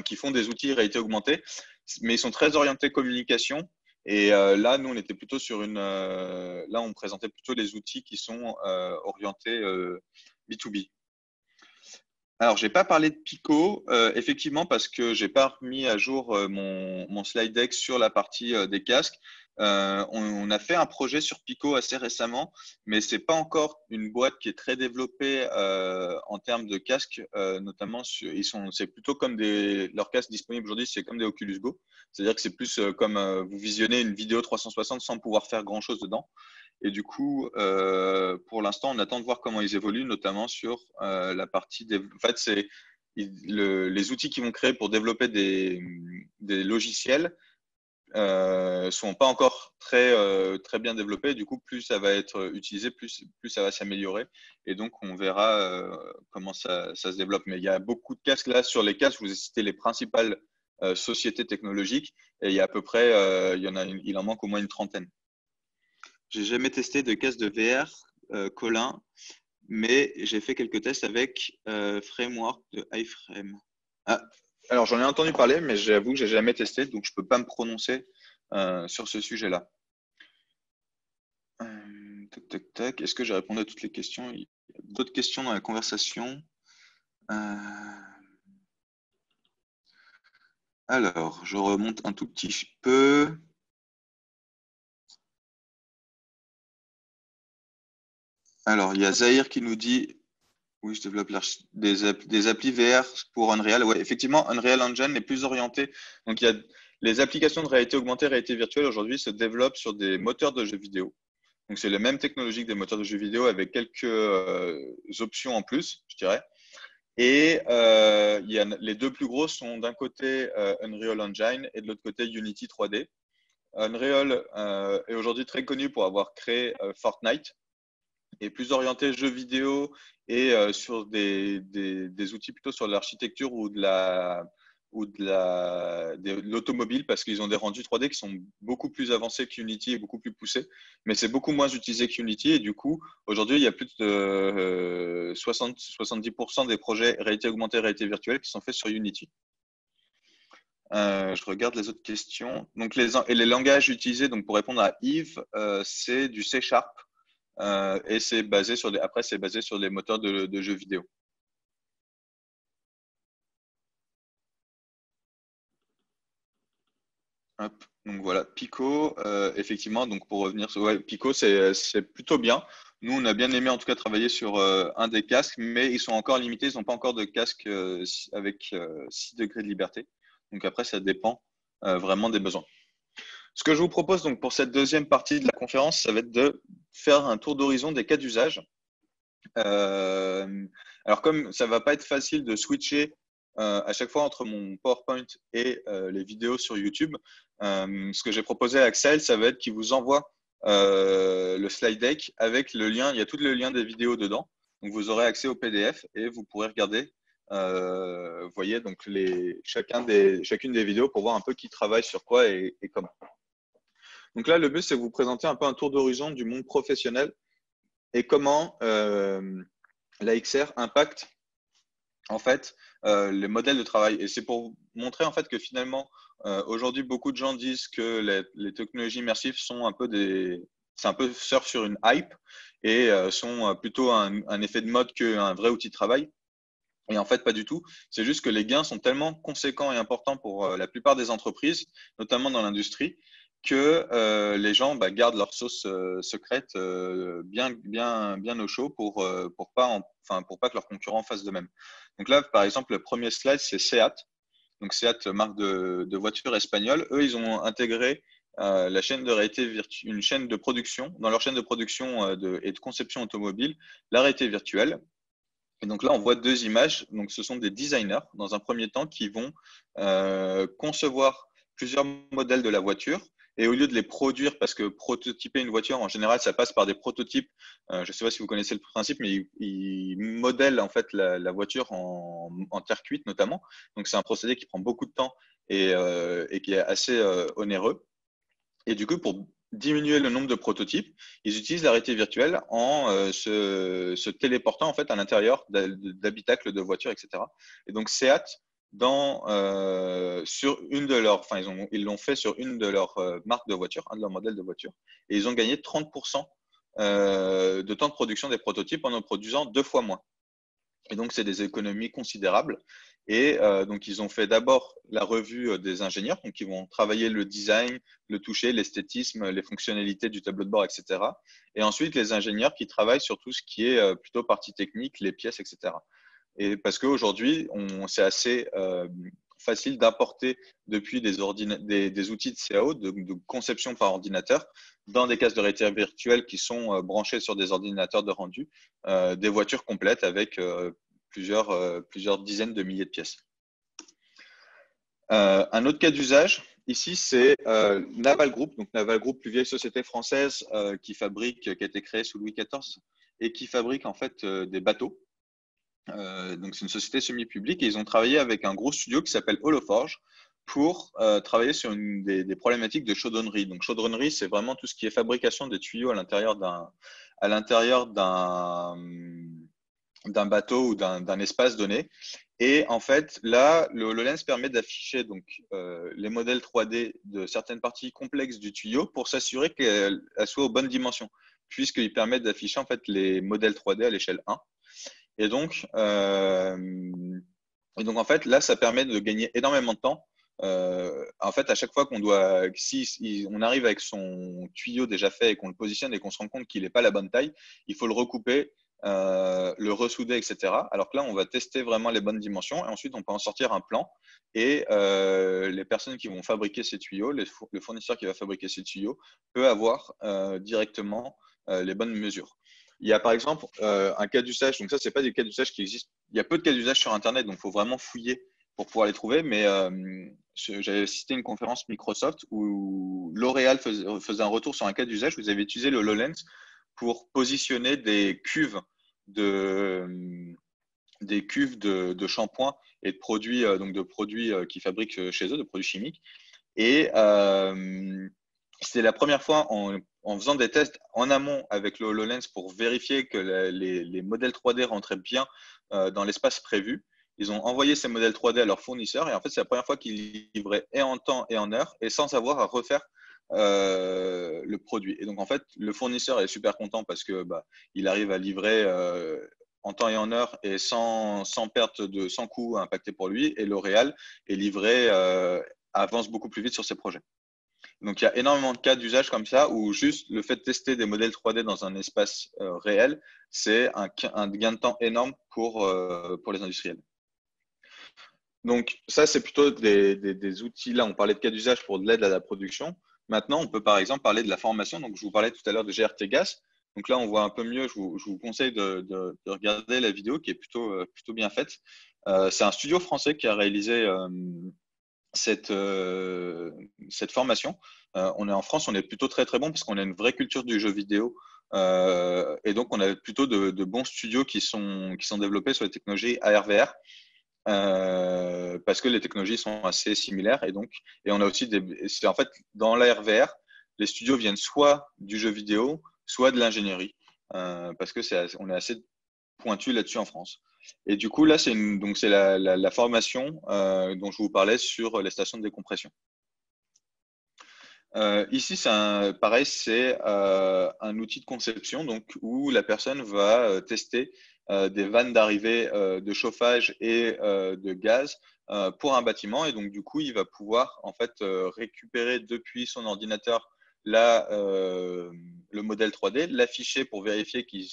qui font des outils réalité augmentée, mais ils sont très orientés communication. Et là, nous, on était plutôt là, on présentait plutôt les outils qui sont orientés B2B. Alors, je n'ai pas parlé de Pico, effectivement, parce que je n'ai pas remis à jour mon slide deck sur la partie des casques. On a fait un projet sur Pico assez récemment, mais ce n'est pas encore une boîte qui est très développée en termes de casques, notamment c'est plutôt comme leurs casques disponibles aujourd'hui, c'est comme des Oculus Go. C'est-à-dire que c'est plus comme vous visionnez une vidéo 360 sans pouvoir faire grand-chose dedans. Et du coup, pour l'instant, on attend de voir comment ils évoluent, notamment sur la partie des. En fait, c'est les outils qu'ils vont créer pour développer des logiciels sont pas encore très bien développés. Du coup, plus ça va être utilisé, plus ça va s'améliorer. Et donc, on verra comment ça se développe. Mais il y a beaucoup de casques là. Sur les casques, je vous ai cité les principales sociétés technologiques. Et il y a à peu près, il en manque au moins une trentaine. J'ai jamais testé de casque de VR, Colin, mais j'ai fait quelques tests avec Framework de iFrame. Ah, alors, j'en ai entendu parler, mais j'avoue que j'ai jamais testé, donc je peux pas me prononcer sur ce sujet-là. Tac, tac, tac. Est-ce que j'ai répondu à toutes les questions? Il y a d'autres questions dans la conversation. Alors, je remonte un tout petit peu. Alors, il y a Zahir qui nous dit oui, je développe des applis VR pour Unreal. Ouais, effectivement, Unreal Engine est plus orienté. Donc, il y a les applications de réalité augmentée, réalité virtuelle aujourd'hui se développent sur des moteurs de jeux vidéo. Donc, c'est la même technologie que des moteurs de jeux vidéo avec quelques options en plus, je dirais. Et les deux plus gros sont d'un côté Unreal Engine et de l'autre côté Unity 3D. Unreal est aujourd'hui très connu pour avoir créé Fortnite et plus orienté jeux vidéo et sur des outils plutôt sur l'architecture ou de l'automobile parce qu'ils ont des rendus 3D qui sont beaucoup plus avancés qu'Unity et beaucoup plus poussés, mais c'est beaucoup moins utilisé qu'Unity et du coup, aujourd'hui, il y a plus de 60-70% des projets réalité augmentée, réalité virtuelle qui sont faits sur Unity. Je regarde les autres questions. Donc les langages utilisés donc pour répondre à Yves, c'est du C#. Et c'est basé sur les moteurs de jeux vidéo. Hop. Donc voilà, Pico, effectivement, donc pour revenir sur Pico, c'est plutôt bien. Nous, on a bien aimé en tout cas travailler sur un des casques, mais ils sont encore limités, ils n'ont pas encore de casque avec 6 degrés de liberté. Donc après, ça dépend vraiment des besoins. Ce que je vous propose donc pour cette deuxième partie de la conférence, ça va être de faire un tour d'horizon des cas d'usage. Alors comme ça va pas être facile de switcher à chaque fois entre mon PowerPoint et les vidéos sur YouTube, ce que j'ai proposé à Axel, ça va être qu'il vous envoie le slide deck avec le lien. Il y a tout le lien des vidéos dedans. Donc vous aurez accès au PDF et vous pourrez regarder. Vous voyez donc chacune des vidéos pour voir un peu qui travaille sur quoi et comment. Donc là, le but, c'est de vous présenter un peu un tour d'horizon du monde professionnel et comment la XR impacte en fait, les modèles de travail. Et c'est pour montrer en fait que finalement, aujourd'hui, beaucoup de gens disent que les technologies immersives sont un peu c'est un peu surf sur une hype et sont plutôt un effet de mode qu'un vrai outil de travail. Et en fait, pas du tout. C'est juste que les gains sont tellement conséquents et importants pour la plupart des entreprises, notamment dans l'industrie, que les gens gardent leur sauce secrète bien au chaud pour pas que leurs concurrents fassent de même. Donc là, par exemple, le premier slide, c'est Seat. Donc Seat, marque de voitures espagnole. Eux, ils ont intégré la chaîne de réalité une chaîne de production, dans leur chaîne de production et de conception automobile, la réalité virtuelle. Et donc là, on voit deux images. Donc, ce sont des designers, dans un premier temps, qui vont concevoir plusieurs modèles de la voiture. Et au lieu de les produire, parce que prototyper une voiture, en général, ça passe par des prototypes. Je ne sais pas si vous connaissez le principe, mais ils modèlent en fait la voiture en terre cuite, notamment. Donc, c'est un procédé qui prend beaucoup de temps et qui est assez onéreux. Et du coup, pour diminuer le nombre de prototypes, ils utilisent la réalité virtuelle en se téléportant en fait à l'intérieur d'habitacles de voitures, etc. Et donc Seat, sur une de leurs, enfin ils l'ont fait sur une de leurs marques de voitures, un de leurs modèles de voiture, et ils ont gagné 30% de temps de production des prototypes en produisant 2 fois moins. Et donc, c'est des économies considérables. Et donc, ils ont fait d'abord la revue des ingénieurs. Donc, ils vont travailler le design, le toucher, l'esthétisme, les fonctionnalités du tableau de bord, etc. Et ensuite, les ingénieurs qui travaillent sur tout ce qui est plutôt partie technique, les pièces, etc. Et parce qu'aujourd'hui, c'est assez facile d'importer depuis des outils de CAO, de conception par ordinateur, dans des cases de réalité virtuelle qui sont branchées sur des ordinateurs de rendu, des voitures complètes avec plusieurs dizaines de milliers de pièces. Un autre cas d'usage, ici, c'est Naval Group. Donc, Naval Group, plus vieille société française qui a été créée sous Louis XIV et qui fabrique en fait des bateaux. Donc, c'est une société semi-publique et ils ont travaillé avec un gros studio qui s'appelle Holoforge pour travailler sur des problématiques de chaudronnerie. Donc, chaudronnerie, c'est vraiment tout ce qui est fabrication des tuyaux à l'intérieur d'un bateau ou d'un espace donné. Et en fait, là, le HoloLens permet d'afficher donc les modèles 3D de certaines parties complexes du tuyau pour s'assurer qu'elles soient aux bonnes dimensions, puisqu'il permet d'afficher en fait les modèles 3D à l'échelle 1. Et donc, en fait, là, ça permet de gagner énormément de temps. En fait, à chaque fois si on arrive avec son tuyau déjà fait et qu'on le positionne et qu'on se rend compte qu'il n'est pas la bonne taille, il faut le recouper, le ressouder, etc. Alors que là, on va tester vraiment les bonnes dimensions et ensuite, on peut en sortir un plan. Et les personnes qui vont fabriquer ces tuyaux, le fournisseur qui va fabriquer ces tuyaux, peut avoir directement les bonnes mesures. Il y a par exemple un cas d'usage, donc ça, c'est pas des cas d'usage qui existent. Il y a peu de cas d'usage sur Internet, donc il faut vraiment fouiller pour pouvoir les trouver. Mais j'avais cité une conférence Microsoft où L'Oréal faisait un retour sur un cas d'usage. Vous avez utilisé le HoloLens pour positionner des cuves de shampoing et de produits, qu'ils fabriquent chez eux, de produits chimiques. Et c'était la première fois en faisant des tests en amont avec le HoloLens pour vérifier que les modèles 3D rentraient bien dans l'espace prévu. Ils ont envoyé ces modèles 3D à leurs fournisseurs et en fait, c'est la première fois qu'ils livraient et en temps et en heure et sans avoir à refaire le produit. Et donc, en fait, le fournisseur est super content parce que il arrive à livrer en temps et en heure et sans coût impacté pour lui. Et L'Oréal est livré, avance beaucoup plus vite sur ses projets. Donc, il y a énormément de cas d'usage comme ça où juste le fait de tester des modèles 3D dans un espace réel, c'est un gain de temps énorme pour les industriels. Donc, ça, c'est plutôt des outils. Là, on parlait de cas d'usage pour de l'aide à la production. Maintenant, on peut par exemple parler de la formation. Donc, je vous parlais tout à l'heure de GRT Gas. Donc là, on voit un peu mieux. Je vous conseille de regarder la vidéo qui est plutôt bien faite. C'est un studio français qui a réalisé cette formation. On est en France, on est plutôt très très bon parce qu'on a une vraie culture du jeu vidéo et donc on a plutôt de bons studios qui sont développés sur les technologies AR/VR parce que les technologies sont assez similaires et on a aussi en fait dans l'AR/VR les studios viennent soit du jeu vidéo soit de l'ingénierie parce que on est assez pointu là-dessus en France. Et du coup, là, c'est la formation dont je vous parlais sur les stations de décompression. Ici, pareil, c'est un outil de conception donc, où la personne va tester des vannes d'arrivée de chauffage et de gaz pour un bâtiment. Et donc, du coup, il va pouvoir en fait récupérer depuis son ordinateur le modèle 3D, l'afficher pour vérifier qu'il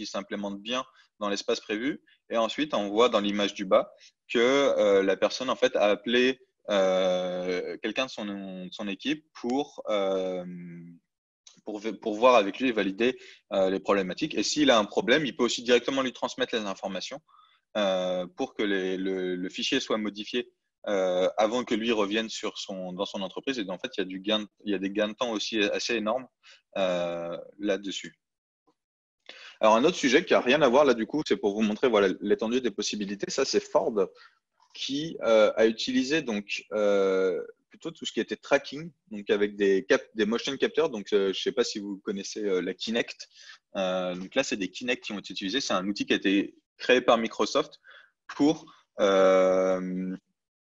s'implémente bien dans l'espace prévu. Et ensuite, on voit dans l'image du bas que la personne en fait a appelé quelqu'un de son équipe pour voir avec lui et valider les problématiques. Et s'il a un problème, il peut aussi directement lui transmettre les informations pour que le fichier soit modifié avant que lui revienne dans son entreprise. Et en fait, il y a des gains de temps aussi assez énormes là-dessus. Alors, un autre sujet qui n'a rien à voir là, du coup, c'est pour vous montrer voilà, l'étendue des possibilités. Ça, c'est Ford qui a utilisé donc plutôt tout ce qui était tracking, donc avec des motion capteurs. Donc, je ne sais pas si vous connaissez la Kinect. Donc là, c'est des Kinect qui ont été utilisés. C'est un outil qui a été créé par Microsoft pour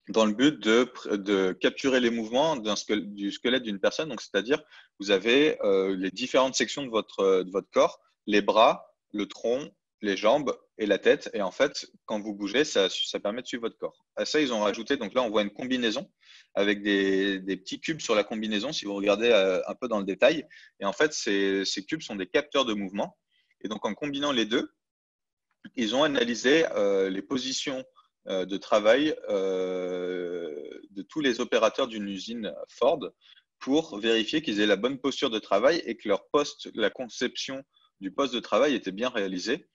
dans le but de capturer les mouvements du squelette d'une personne. Donc, c'est-à-dire, vous avez les différentes sections de votre corps, les bras, le tronc, les jambes et la tête. Et en fait, quand vous bougez, ça permet de suivre votre corps. À ça, ils ont rajouté, donc là, on voit une combinaison avec des petits cubes sur la combinaison, si vous regardez un peu dans le détail. Et en fait, ces cubes sont des capteurs de mouvement. Et donc, en combinant les deux, ils ont analysé les positions de travail de tous les opérateurs d'une usine Ford pour vérifier qu'ils aient la bonne posture de travail et que la conception du poste de travail était bien réalisée.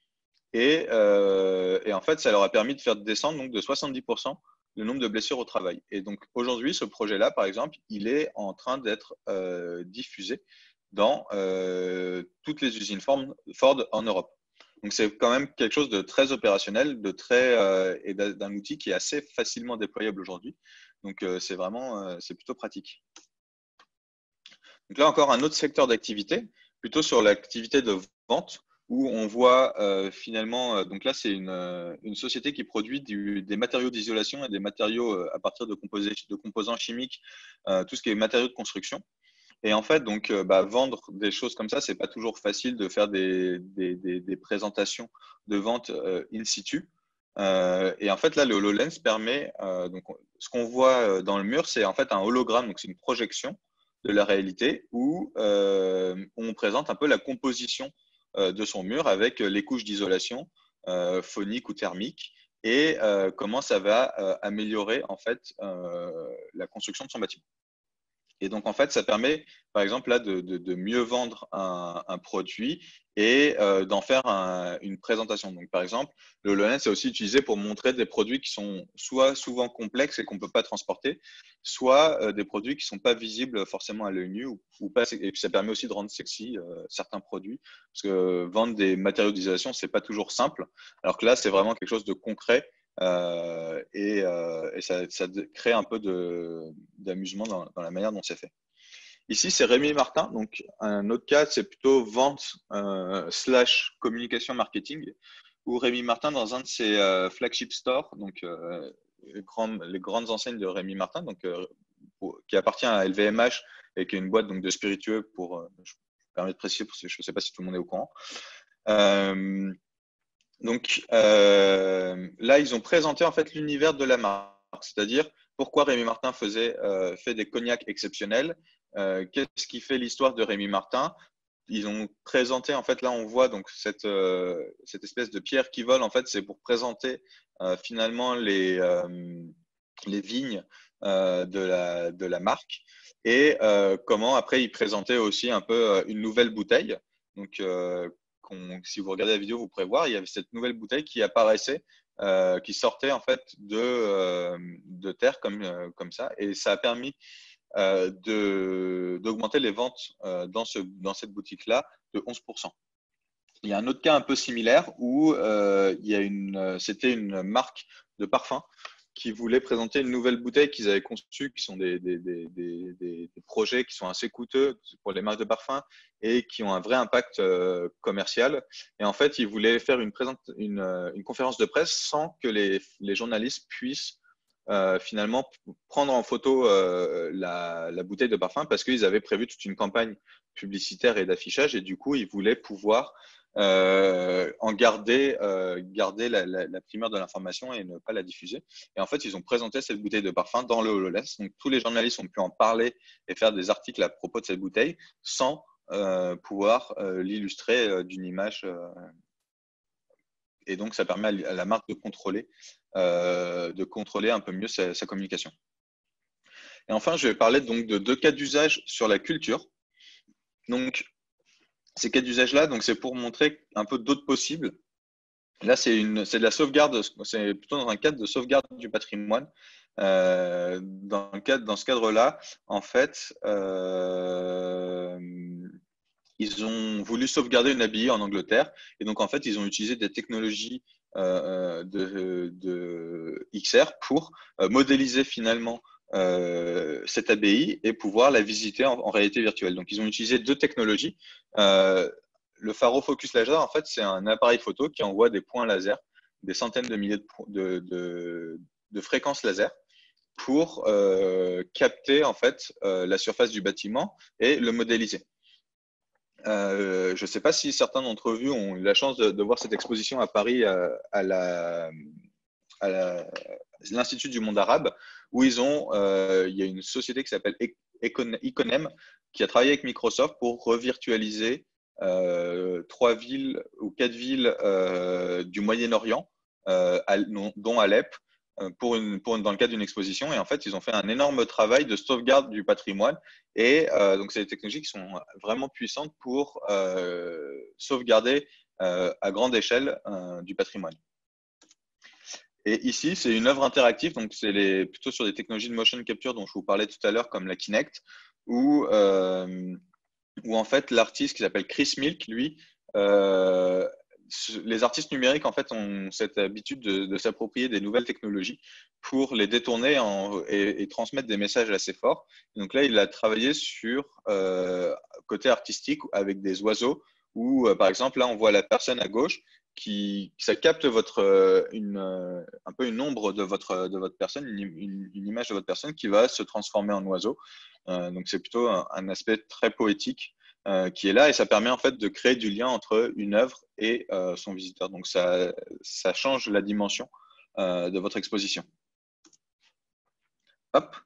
Et en fait, ça leur a permis de faire descendre donc, de 70% le nombre de blessures au travail. Et donc aujourd'hui, ce projet-là, par exemple, il est en train d'être diffusé dans toutes les usines Ford en Europe. Donc c'est quand même quelque chose de très opérationnel, et d'un outil qui est assez facilement déployable aujourd'hui. Donc c'est plutôt pratique. Donc là encore un autre secteur d'activité, plutôt sur l'activité de vente, où on voit finalement, donc là c'est une société qui produit des matériaux d'isolation et des matériaux à partir de composants chimiques, tout ce qui est matériaux de construction. Et en fait, donc, vendre des choses comme ça, c'est pas toujours facile de faire des présentations de vente in situ. Et en fait, là, le HoloLens permet, donc, ce qu'on voit dans le mur, c'est en fait un hologramme, donc c'est une projection de la réalité où on présente un peu la composition de son mur avec les couches d'isolation phonique ou thermique et comment ça va améliorer en fait la construction de son bâtiment. Et donc, en fait, ça permet, par exemple, là, de mieux vendre un produit et d'en faire une présentation. Donc, par exemple, le HoloLens est aussi utilisé pour montrer des produits qui sont soit souvent complexes et qu'on ne peut pas transporter, soit des produits qui ne sont pas visibles forcément à l'œil nu ou pas. Et puis, ça permet aussi de rendre sexy certains produits. Parce que vendre des matériaux d'isolation, ce n'est pas toujours simple. Alors que là, c'est vraiment quelque chose de concret. Et ça crée un peu d'amusement dans la manière dont c'est fait. Ici, c'est Rémi Martin. Donc, un autre cas, c'est plutôt vente / communication marketing, où Rémi Martin, dans un de ses flagship stores, donc les grandes enseignes de Rémi Martin, donc, qui appartient à LVMH et qui est une boîte donc, de spiritueux je me permets de préciser parce que je ne sais pas si tout le monde est au courant. Donc là, ils ont présenté en fait l'univers de la marque, c'est-à-dire pourquoi Rémi Martin fait des cognacs exceptionnels, qu'est-ce qui fait l'histoire de Rémi Martin. Ils ont présenté en fait là, on voit donc cette espèce de pierre qui vole en fait, c'est pour présenter finalement les vignes de la marque et comment après ils présentaient aussi un peu une nouvelle bouteille. Donc si vous regardez la vidéo, vous pourrez voir, il y avait cette nouvelle bouteille qui apparaissait, qui sortait en fait de terre comme ça, et ça a permis d'augmenter les ventes dans cette boutique-là de 11%. Il y a un autre cas un peu similaire où c'était une marque de parfum qui voulaient présenter une nouvelle bouteille qu'ils avaient conçue, qui sont des projets qui sont assez coûteux pour les marques de parfum et qui ont un vrai impact commercial. Et en fait, ils voulaient faire une conférence de presse sans que les journalistes puissent finalement prendre en photo la bouteille de parfum parce qu'ils avaient prévu toute une campagne publicitaire et d'affichage et du coup, ils voulaient pouvoir en garder la primeur de l'information et ne pas la diffuser. Et en fait, ils ont présenté cette bouteille de parfum dans le HoloLens. Donc, tous les journalistes ont pu en parler et faire des articles à propos de cette bouteille sans pouvoir l'illustrer d'une image. Et donc, ça permet à la marque de contrôler un peu mieux sa communication. Et enfin, je vais parler donc de 2 cas d'usage sur la culture. Donc, ces cas d'usage-là, donc c'est pour montrer un peu d'autres possibles. Là, c'est de la sauvegarde, c'est plutôt dans un cadre de sauvegarde du patrimoine. Dans ce cadre-là, en fait, ils ont voulu sauvegarder une abbaye en Angleterre. Et donc, en fait, ils ont utilisé des technologies de XR pour modéliser finalement cette abbaye et pouvoir la visiter en réalité virtuelle. Donc, ils ont utilisé 2 technologies. Le Faro Focus Laser, en fait, c'est un appareil photo qui envoie des points laser, des centaines de milliers de fréquences laser pour capter en fait la surface du bâtiment et le modéliser. Je ne sais pas si certains d'entre vous ont eu la chance de voir cette exposition à Paris à l'Institut du monde arabe, où il y a une société qui s'appelle Iconem qui a travaillé avec Microsoft pour revirtualiser 3 villes ou 4 villes du Moyen-Orient, dont Alep, dans le cadre d'une exposition. Et en fait, ils ont fait un énorme travail de sauvegarde du patrimoine. Et donc, c'est des technologies qui sont vraiment puissantes pour sauvegarder à grande échelle du patrimoine. Et ici, c'est une œuvre interactive, donc c'est plutôt sur des technologies de motion capture dont je vous parlais tout à l'heure, comme la Kinect, où en fait l'artiste qui s'appelle Chris Milk, lui, les artistes numériques en fait ont cette habitude de s'approprier des nouvelles technologies pour les détourner et transmettre des messages assez forts. Et donc là, il a travaillé sur côté artistique avec des oiseaux où, par exemple, là, on voit la personne à gauche ça capte un peu une ombre de votre personne, une image de votre personne qui va se transformer en oiseau. Donc c'est plutôt un aspect très poétique qui est là et ça permet en fait de créer du lien entre une œuvre et son visiteur. Donc ça change la dimension de votre exposition. Hop.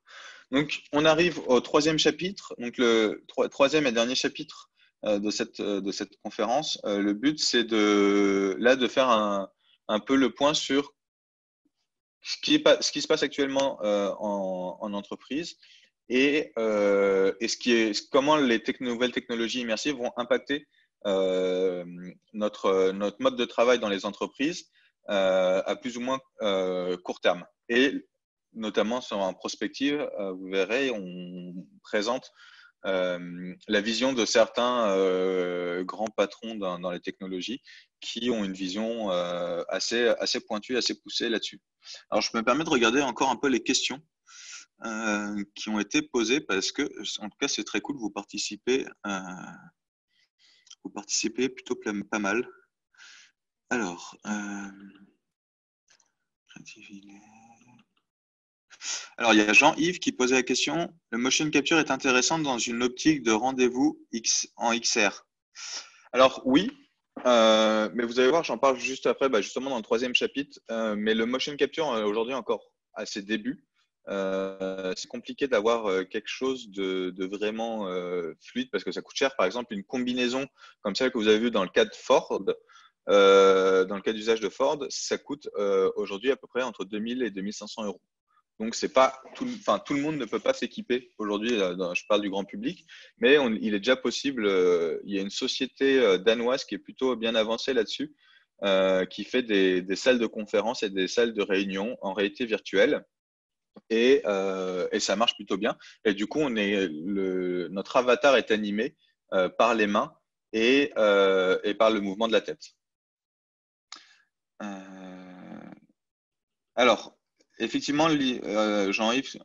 Donc on arrive au 3e chapitre, donc le 3e et dernier chapitre de cette conférence. Le but c'est de faire un peu le point sur ce qui se passe actuellement en entreprise et comment les nouvelles technologies immersives vont impacter notre mode de travail dans les entreprises à plus ou moins court terme. Et notamment en prospective, vous verrez, on présente la vision de certains grands patrons dans les technologies qui ont une vision assez pointue, assez poussée là-dessus. Alors, je me permets de regarder encore un peu les questions qui ont été posées parce que, en tout cas, c'est très cool, vous participez plutôt pas mal. Alors, il y a Jean-Yves qui posait la question, le motion capture est intéressant dans une optique de rendez-vous en XR. Alors oui, mais vous allez voir, j'en parle juste après, justement dans le 3e chapitre, mais le motion capture aujourd'hui encore à ses débuts. C'est compliqué d'avoir quelque chose de vraiment fluide parce que ça coûte cher. Par exemple, une combinaison comme celle que vous avez vue dans le cas de Ford, dans le cas d'usage de Ford, ça coûte aujourd'hui à peu près entre 2000 et 2500 euros. Donc, c'est pas tout le monde ne peut pas s'équiper aujourd'hui. Je parle du grand public, mais il est déjà possible. Il y a une société danoise qui est plutôt bien avancée là-dessus, qui fait des salles de conférence et des salles de réunion en réalité virtuelle. Et ça marche plutôt bien. Et du coup, notre avatar est animé par les mains et par le mouvement de la tête. Alors, effectivement, Jean-Yves,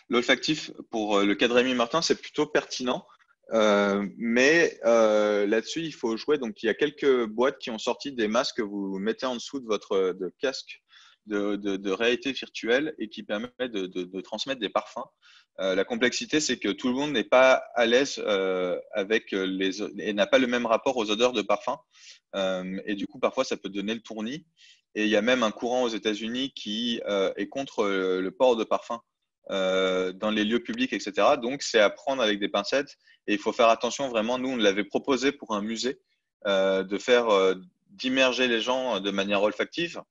l'olfactif pour le cas de Rémi Martin, c'est plutôt pertinent. Mais là-dessus, il faut jouer. Donc, il y a quelques boîtes qui ont sorti des masques que vous mettez en dessous de votre casque de réalité virtuelle et qui permettent de transmettre des parfums. La complexité, c'est que tout le monde n'est pas à l'aise avec et n'a pas le même rapport aux odeurs de parfum. Et du coup, parfois, ça peut donner le tournis. Et il y a même un courant aux États-Unis qui est contre le port de parfum dans les lieux publics, etc. Donc, c'est à prendre avec des pincettes. Et il faut faire attention vraiment. Nous, on l'avait proposé pour un musée d'immerger les gens de manière olfactive.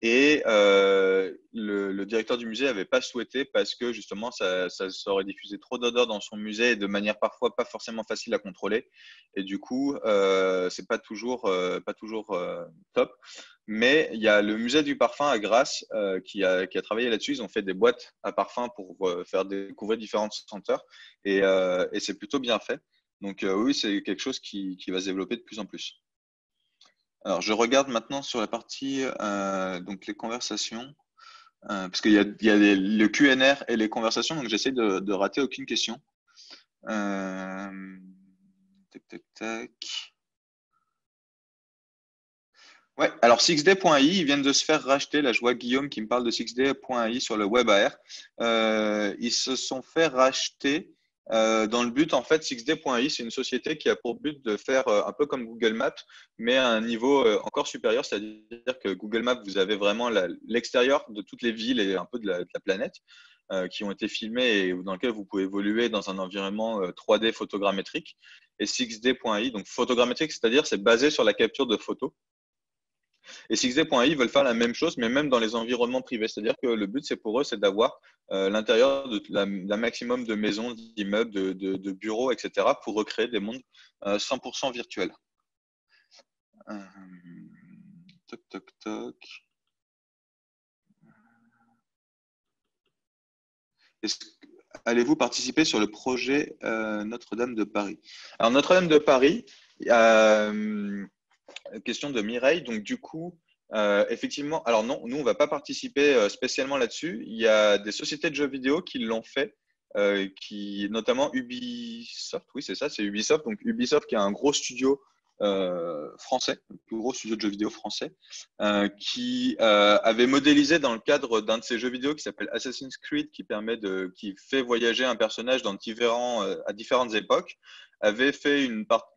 Et le directeur du musée n'avait pas souhaité parce que justement, ça aurait diffusé trop d'odeurs dans son musée et de manière parfois pas forcément facile à contrôler. Et du coup, c'est pas toujours top. Mais il y a le musée du parfum à Grasse qui a travaillé là-dessus. Ils ont fait des boîtes à parfum pour faire découvrir différentes senteurs et c'est plutôt bien fait. Donc oui, c'est quelque chose qui va se développer de plus en plus. Alors, je regarde maintenant sur la partie donc les conversations, parce qu'il y a le Q&R et les conversations, donc j'essaie de rater aucune question. Tac, tac, tac. Ouais, alors 6D.ai, ils viennent de se faire racheter. Là, je vois Guillaume qui me parle de 6D.ai sur le WebAR. Ils se sont fait racheter dans le but, en fait, 6D.ai, c'est une société qui a pour but de faire un peu comme Google Maps, mais à un niveau encore supérieur, c'est-à-dire que Google Maps, vous avez vraiment l'extérieur de toutes les villes et un peu de la planète qui ont été filmées et dans lequel vous pouvez évoluer dans un environnement 3D photogrammétrique. Et 6D.ai, donc photogrammétrique, c'est-à-dire c'est basé sur la capture de photos. Et 6D.ai veulent faire la même chose, mais même dans les environnements privés. C'est-à-dire que le but, c'est pour eux, c'est d'avoir l'intérieur de la maximum de maisons, d'immeubles, de bureaux, etc., pour recréer des mondes 100% virtuels. Toc, toc, toc. Allez-vous participer sur le projet Notre-Dame de Paris? Alors, Notre-Dame de Paris, question de Mireille. Donc, du coup, effectivement, alors non, nous, on ne va pas participer spécialement là-dessus. Il y a des sociétés de jeux vidéo qui l'ont fait, notamment Ubisoft. Oui, c'est ça, c'est Ubisoft. Donc, Ubisoft qui a un gros studio français, le plus gros studio de jeux vidéo français, qui avait modélisé dans le cadre d'un de ces jeux vidéo qui s'appelle Assassin's Creed, qui fait voyager un personnage à différentes époques, avait fait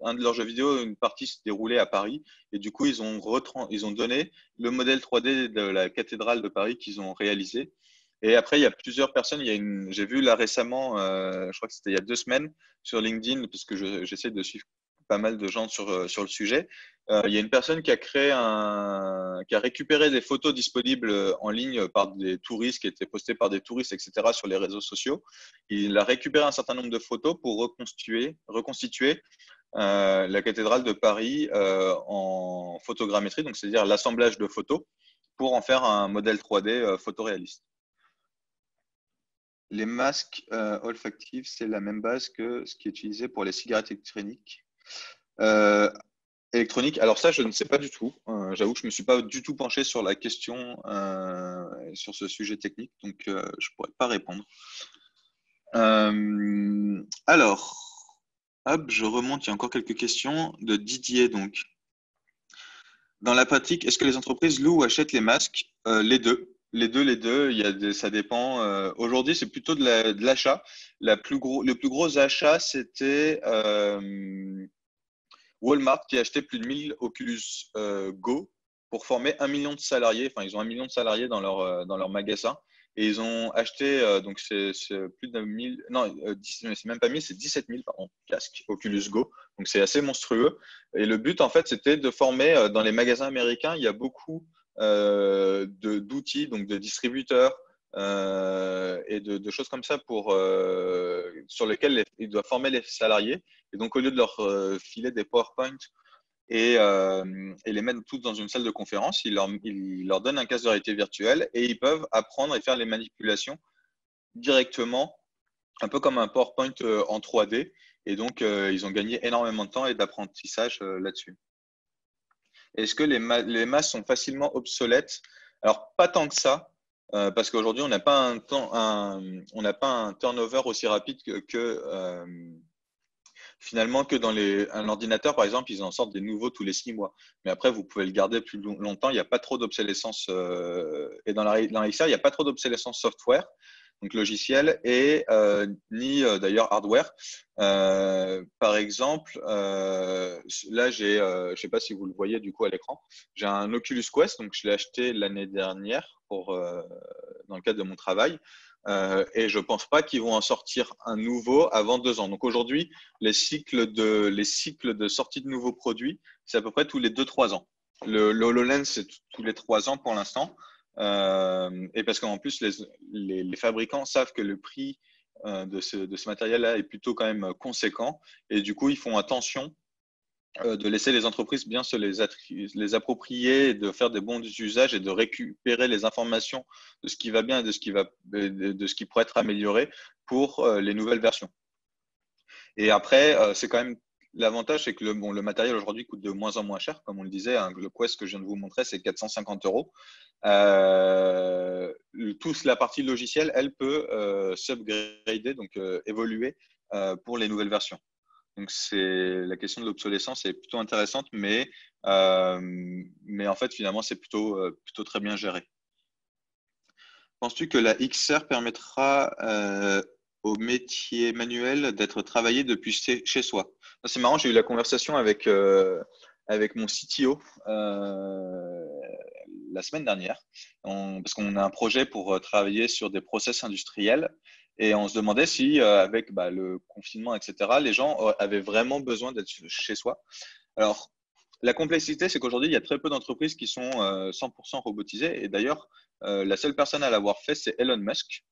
un de leurs jeux vidéo, une partie se déroulait à Paris, et du coup ils ont donné le modèle 3D de la cathédrale de Paris qu'ils ont réalisé. Et après, il y a plusieurs personnes. J'ai vu là récemment, je crois que c'était il y a 2 semaines, sur LinkedIn, parce que j'essaie de suivre pas mal de gens sur le sujet. Il y a une personne qui a récupéré des photos disponibles en ligne par des touristes, qui étaient postées par des touristes, etc., sur les réseaux sociaux. Il a récupéré un certain nombre de photos pour reconstituer la cathédrale de Paris en photogrammétrie, donc c'est-à-dire l'assemblage de photos pour en faire un modèle 3D photoréaliste. Les masques olfactifs, c'est la même base que ce qui est utilisé pour les cigarettes électroniques. Alors ça, je ne sais pas du tout. J'avoue que je ne me suis pas du tout penché sur la question, sur ce sujet technique, donc je ne pourrais pas répondre. Alors, hop, je remonte, il y a encore quelques questions de Didier. Donc, dans la pratique, est-ce que les entreprises louent ou achètent les masques? Les deux. Les deux, ça dépend. Aujourd'hui, c'est plutôt de l'achat. Le plus gros achat, c'était Walmart qui a acheté plus de 1000 Oculus Go pour former 1 million de salariés. Enfin, ils ont 1 million de salariés dans leur magasin. Et ils ont acheté, donc c'est plus de 1000, non, c'est même pas 1000, c'est 17 000 casques Oculus Go. Donc c'est assez monstrueux. Et le but, en fait, c'était de former dans les magasins américains, il y a beaucoup d'outils, donc de distributeurs et de choses comme ça sur lesquelles ils doivent former les salariés. Et donc, au lieu de leur filer des PowerPoint et les mettre tous dans une salle de conférence, ils leur donnent un casque de réalité virtuelle et ils peuvent apprendre et faire les manipulations directement, un peu comme un PowerPoint en 3D. Et donc, ils ont gagné énormément de temps et d'apprentissage là-dessus. Est-ce que les masques sont facilement obsolètes? Alors, pas tant que ça. parce qu'aujourd'hui, on n'a pas on n'a pas un turnover aussi rapide finalement que dans un ordinateur, par exemple, ils en sortent des nouveaux tous les 6 mois. Mais après, vous pouvez le garder plus longtemps. Il n'y a pas trop d'obsolescence. Et dans la XR, il n'y a pas trop d'obsolescence software, donc logiciel, et ni d'ailleurs hardware. Par exemple, là, je ne sais pas si vous le voyez du coup à l'écran, j'ai un Oculus Quest, donc je l'ai acheté l'année dernière dans le cadre de mon travail. Et je ne pense pas qu'ils vont en sortir un nouveau avant 2 ans. Donc aujourd'hui, les cycles de sortie de nouveaux produits, c'est à peu près tous les 2-3 ans. Le HoloLens, c'est tous les 3 ans pour l'instant. Et parce qu'en plus, les fabricants savent que le prix de ce matériel-là est plutôt quand même conséquent. Et du coup, ils font attention de laisser les entreprises bien se les approprier, de faire des bons usages et de récupérer les informations de ce qui va bien et de ce qui pourrait être amélioré pour les nouvelles versions. Et après, c'est quand même l'avantage, c'est que le matériel aujourd'hui coûte de moins en moins cher, comme on le disait. Hein, le Quest que je viens de vous montrer, c'est 450 €. Toute la partie logicielle, elle peut s'upgrader, donc évoluer pour les nouvelles versions. Donc, la question de l'obsolescence est plutôt intéressante, mais en fait, finalement, c'est plutôt très bien géré. Penses-tu que la XR permettra au métier manuel d'être travaillé depuis chez soi? C'est marrant, j'ai eu la conversation avec mon CTO la semaine dernière, parce qu'on a un projet pour travailler sur des process industriels. Et on se demandait si, avec le confinement, etc., les gens avaient vraiment besoin d'être chez soi. Alors, la complexité, c'est qu'aujourd'hui, il y a très peu d'entreprises qui sont 100% robotisées. Et d'ailleurs, la seule personne à l'avoir fait, c'est Elon Musk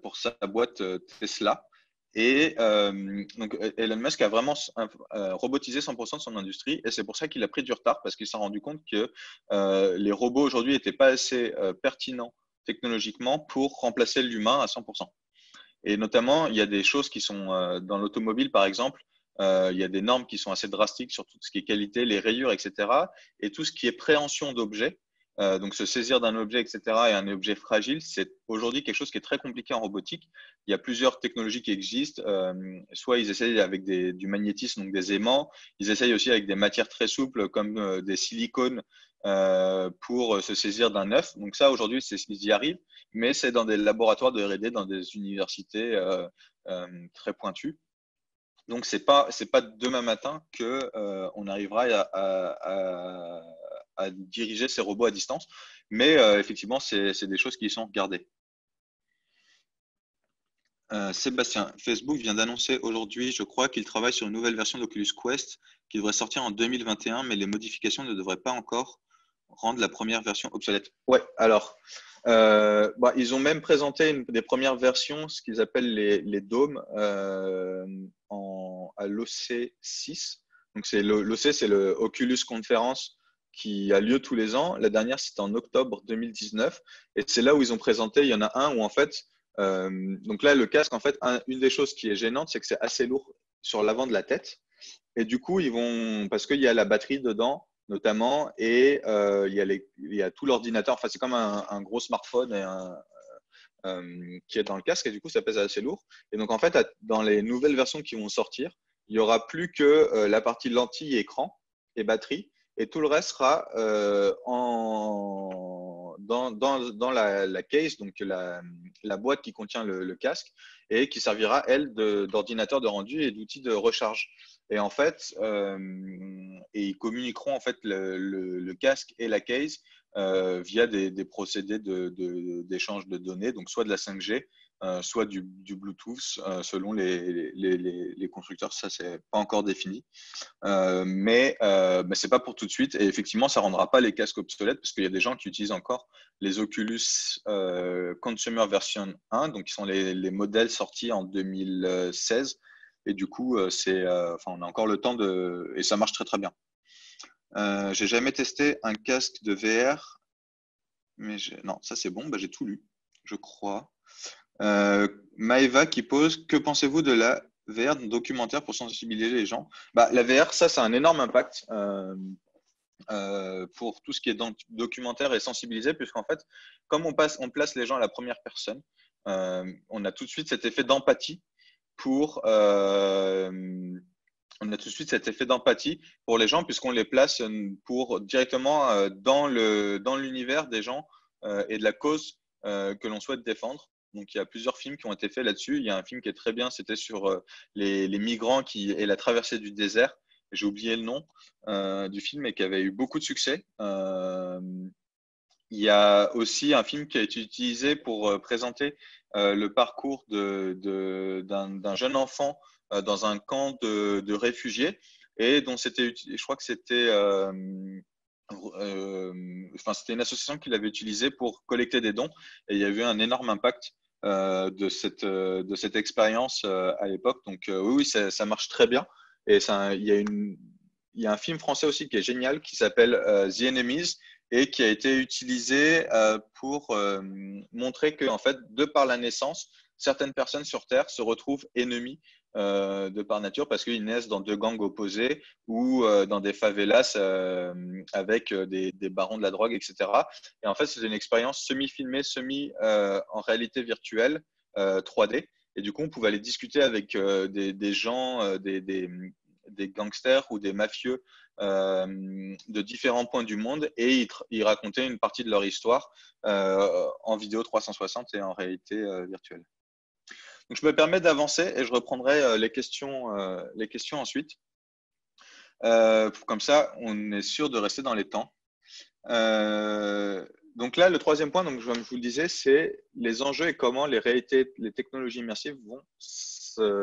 pour sa boîte Tesla. Et donc, Elon Musk a vraiment robotisé 100% de son industrie. Et c'est pour ça qu'il a pris du retard, parce qu'il s'est rendu compte que les robots aujourd'hui n'étaient pas assez pertinents technologiquement pour remplacer l'humain à 100%. Et notamment, il y a des choses qui sont dans l'automobile, par exemple, il y a des normes qui sont assez drastiques sur tout ce qui est qualité, les rayures, etc. Et tout ce qui est préhension d'objets, donc se saisir d'un objet, etc., et un objet fragile, c'est aujourd'hui quelque chose qui est très compliqué en robotique. Il y a plusieurs technologies qui existent. Soit ils essayent avec du magnétisme, donc des aimants. Ils essayent aussi avec des matières très souples comme des silicones pour se saisir d'un œuf. Donc ça, aujourd'hui, c'est ce qu'ils y arrivent, mais c'est dans des laboratoires de R&D, dans des universités très pointues. Donc, c'est pas demain matin qu'on arrivera à diriger ces robots à distance, mais effectivement, c'est des choses qui sont regardées. Sébastien, Facebook vient d'annoncer aujourd'hui, je crois, qu'il travaille sur une nouvelle version d'Oculus Quest qui devrait sortir en 2021, mais les modifications ne devraient pas encore rendre la première version obsolète. Ouais, alors, ils ont même présenté des premières versions, ce qu'ils appellent les dômes, à l'OC6. Donc, l'OC, c'est le Oculus Conference qui a lieu tous les ans. La dernière, c'était en octobre 2019. Et c'est là où ils ont présenté, il y en a un où en fait, donc là, le casque, en fait, une des choses qui est gênante, c'est que c'est assez lourd sur l'avant de la tête. Et du coup, parce qu'il y a la batterie dedans, notamment, et il y a tout l'ordinateur. Enfin, c'est comme un gros smartphone qui est dans le casque, et du coup, ça pèse assez lourd. Et donc, en fait, dans les nouvelles versions qui vont sortir, il n'y aura plus que la partie lentille, écran et batterie, et tout le reste sera dans la case, donc la boîte qui contient le casque, et qui servira, elle, d'ordinateur de rendu et d'outil de recharge. Et en fait, ils communiqueront en fait le casque et la case via des procédés d'échange de données, donc soit de la 5G, soit du Bluetooth, selon les constructeurs. Ça, c'est pas encore défini, mais c'est pas pour tout de suite. Et effectivement, ça rendra pas les casques obsolètes, parce qu'il y a des gens qui utilisent encore les Oculus Consumer Version 1, donc qui sont les modèles sortis en 2016. Et du coup, on a encore le temps et ça marche très très bien. J'ai jamais testé un casque de VR, mais non, ça c'est bon, j'ai tout lu, je crois. Maeva qui pose: que pensez-vous de la VR documentaire pour sensibiliser les gens? La VR, ça a un énorme impact. pour tout ce qui est documentaire et sensibiliser, puisqu'en fait, comme on place les gens à la première personne, on a tout de suite cet effet d'empathie pour on a tout de suite cet effet d'empathie pour les gens puisqu'on les place pour directement dans l'univers des gens et de la cause que l'on souhaite défendre. Donc, il y a plusieurs films qui ont été faits là-dessus. Il y a un film qui est très bien, c'était sur les migrants et la traversée du désert. J'ai oublié le nom du film et qui avait eu beaucoup de succès. Il y a aussi un film qui a été utilisé pour présenter le parcours d'un jeune enfant dans un camp de réfugiés et dont je crois que c'était une association qui l'avait utilisé pour collecter des dons et il y a eu un énorme impact de cette expérience à l'époque. Donc oui, ça marche très bien et il y a un film français aussi qui est génial qui s'appelle The Enemies et qui a été utilisé pour montrer que, en fait, de par la naissance, certaines personnes sur Terre se retrouvent ennemies de par nature parce qu'ils naissent dans deux gangs opposés ou dans des favelas avec des barons de la drogue, etc. Et en fait, c'est une expérience semi-filmée, en réalité virtuelle, 3D. Et du coup, on pouvait aller discuter avec des gens, des gangsters ou des mafieux de différents points du monde et ils racontaient une partie de leur histoire en vidéo 360 et en réalité virtuelle. Donc, je me permets d'avancer et je reprendrai les questions ensuite. Comme ça, on est sûr de rester dans les temps. Donc là, le troisième point, donc, comme je vous le disais, c'est les enjeux et comment les technologies immersives vont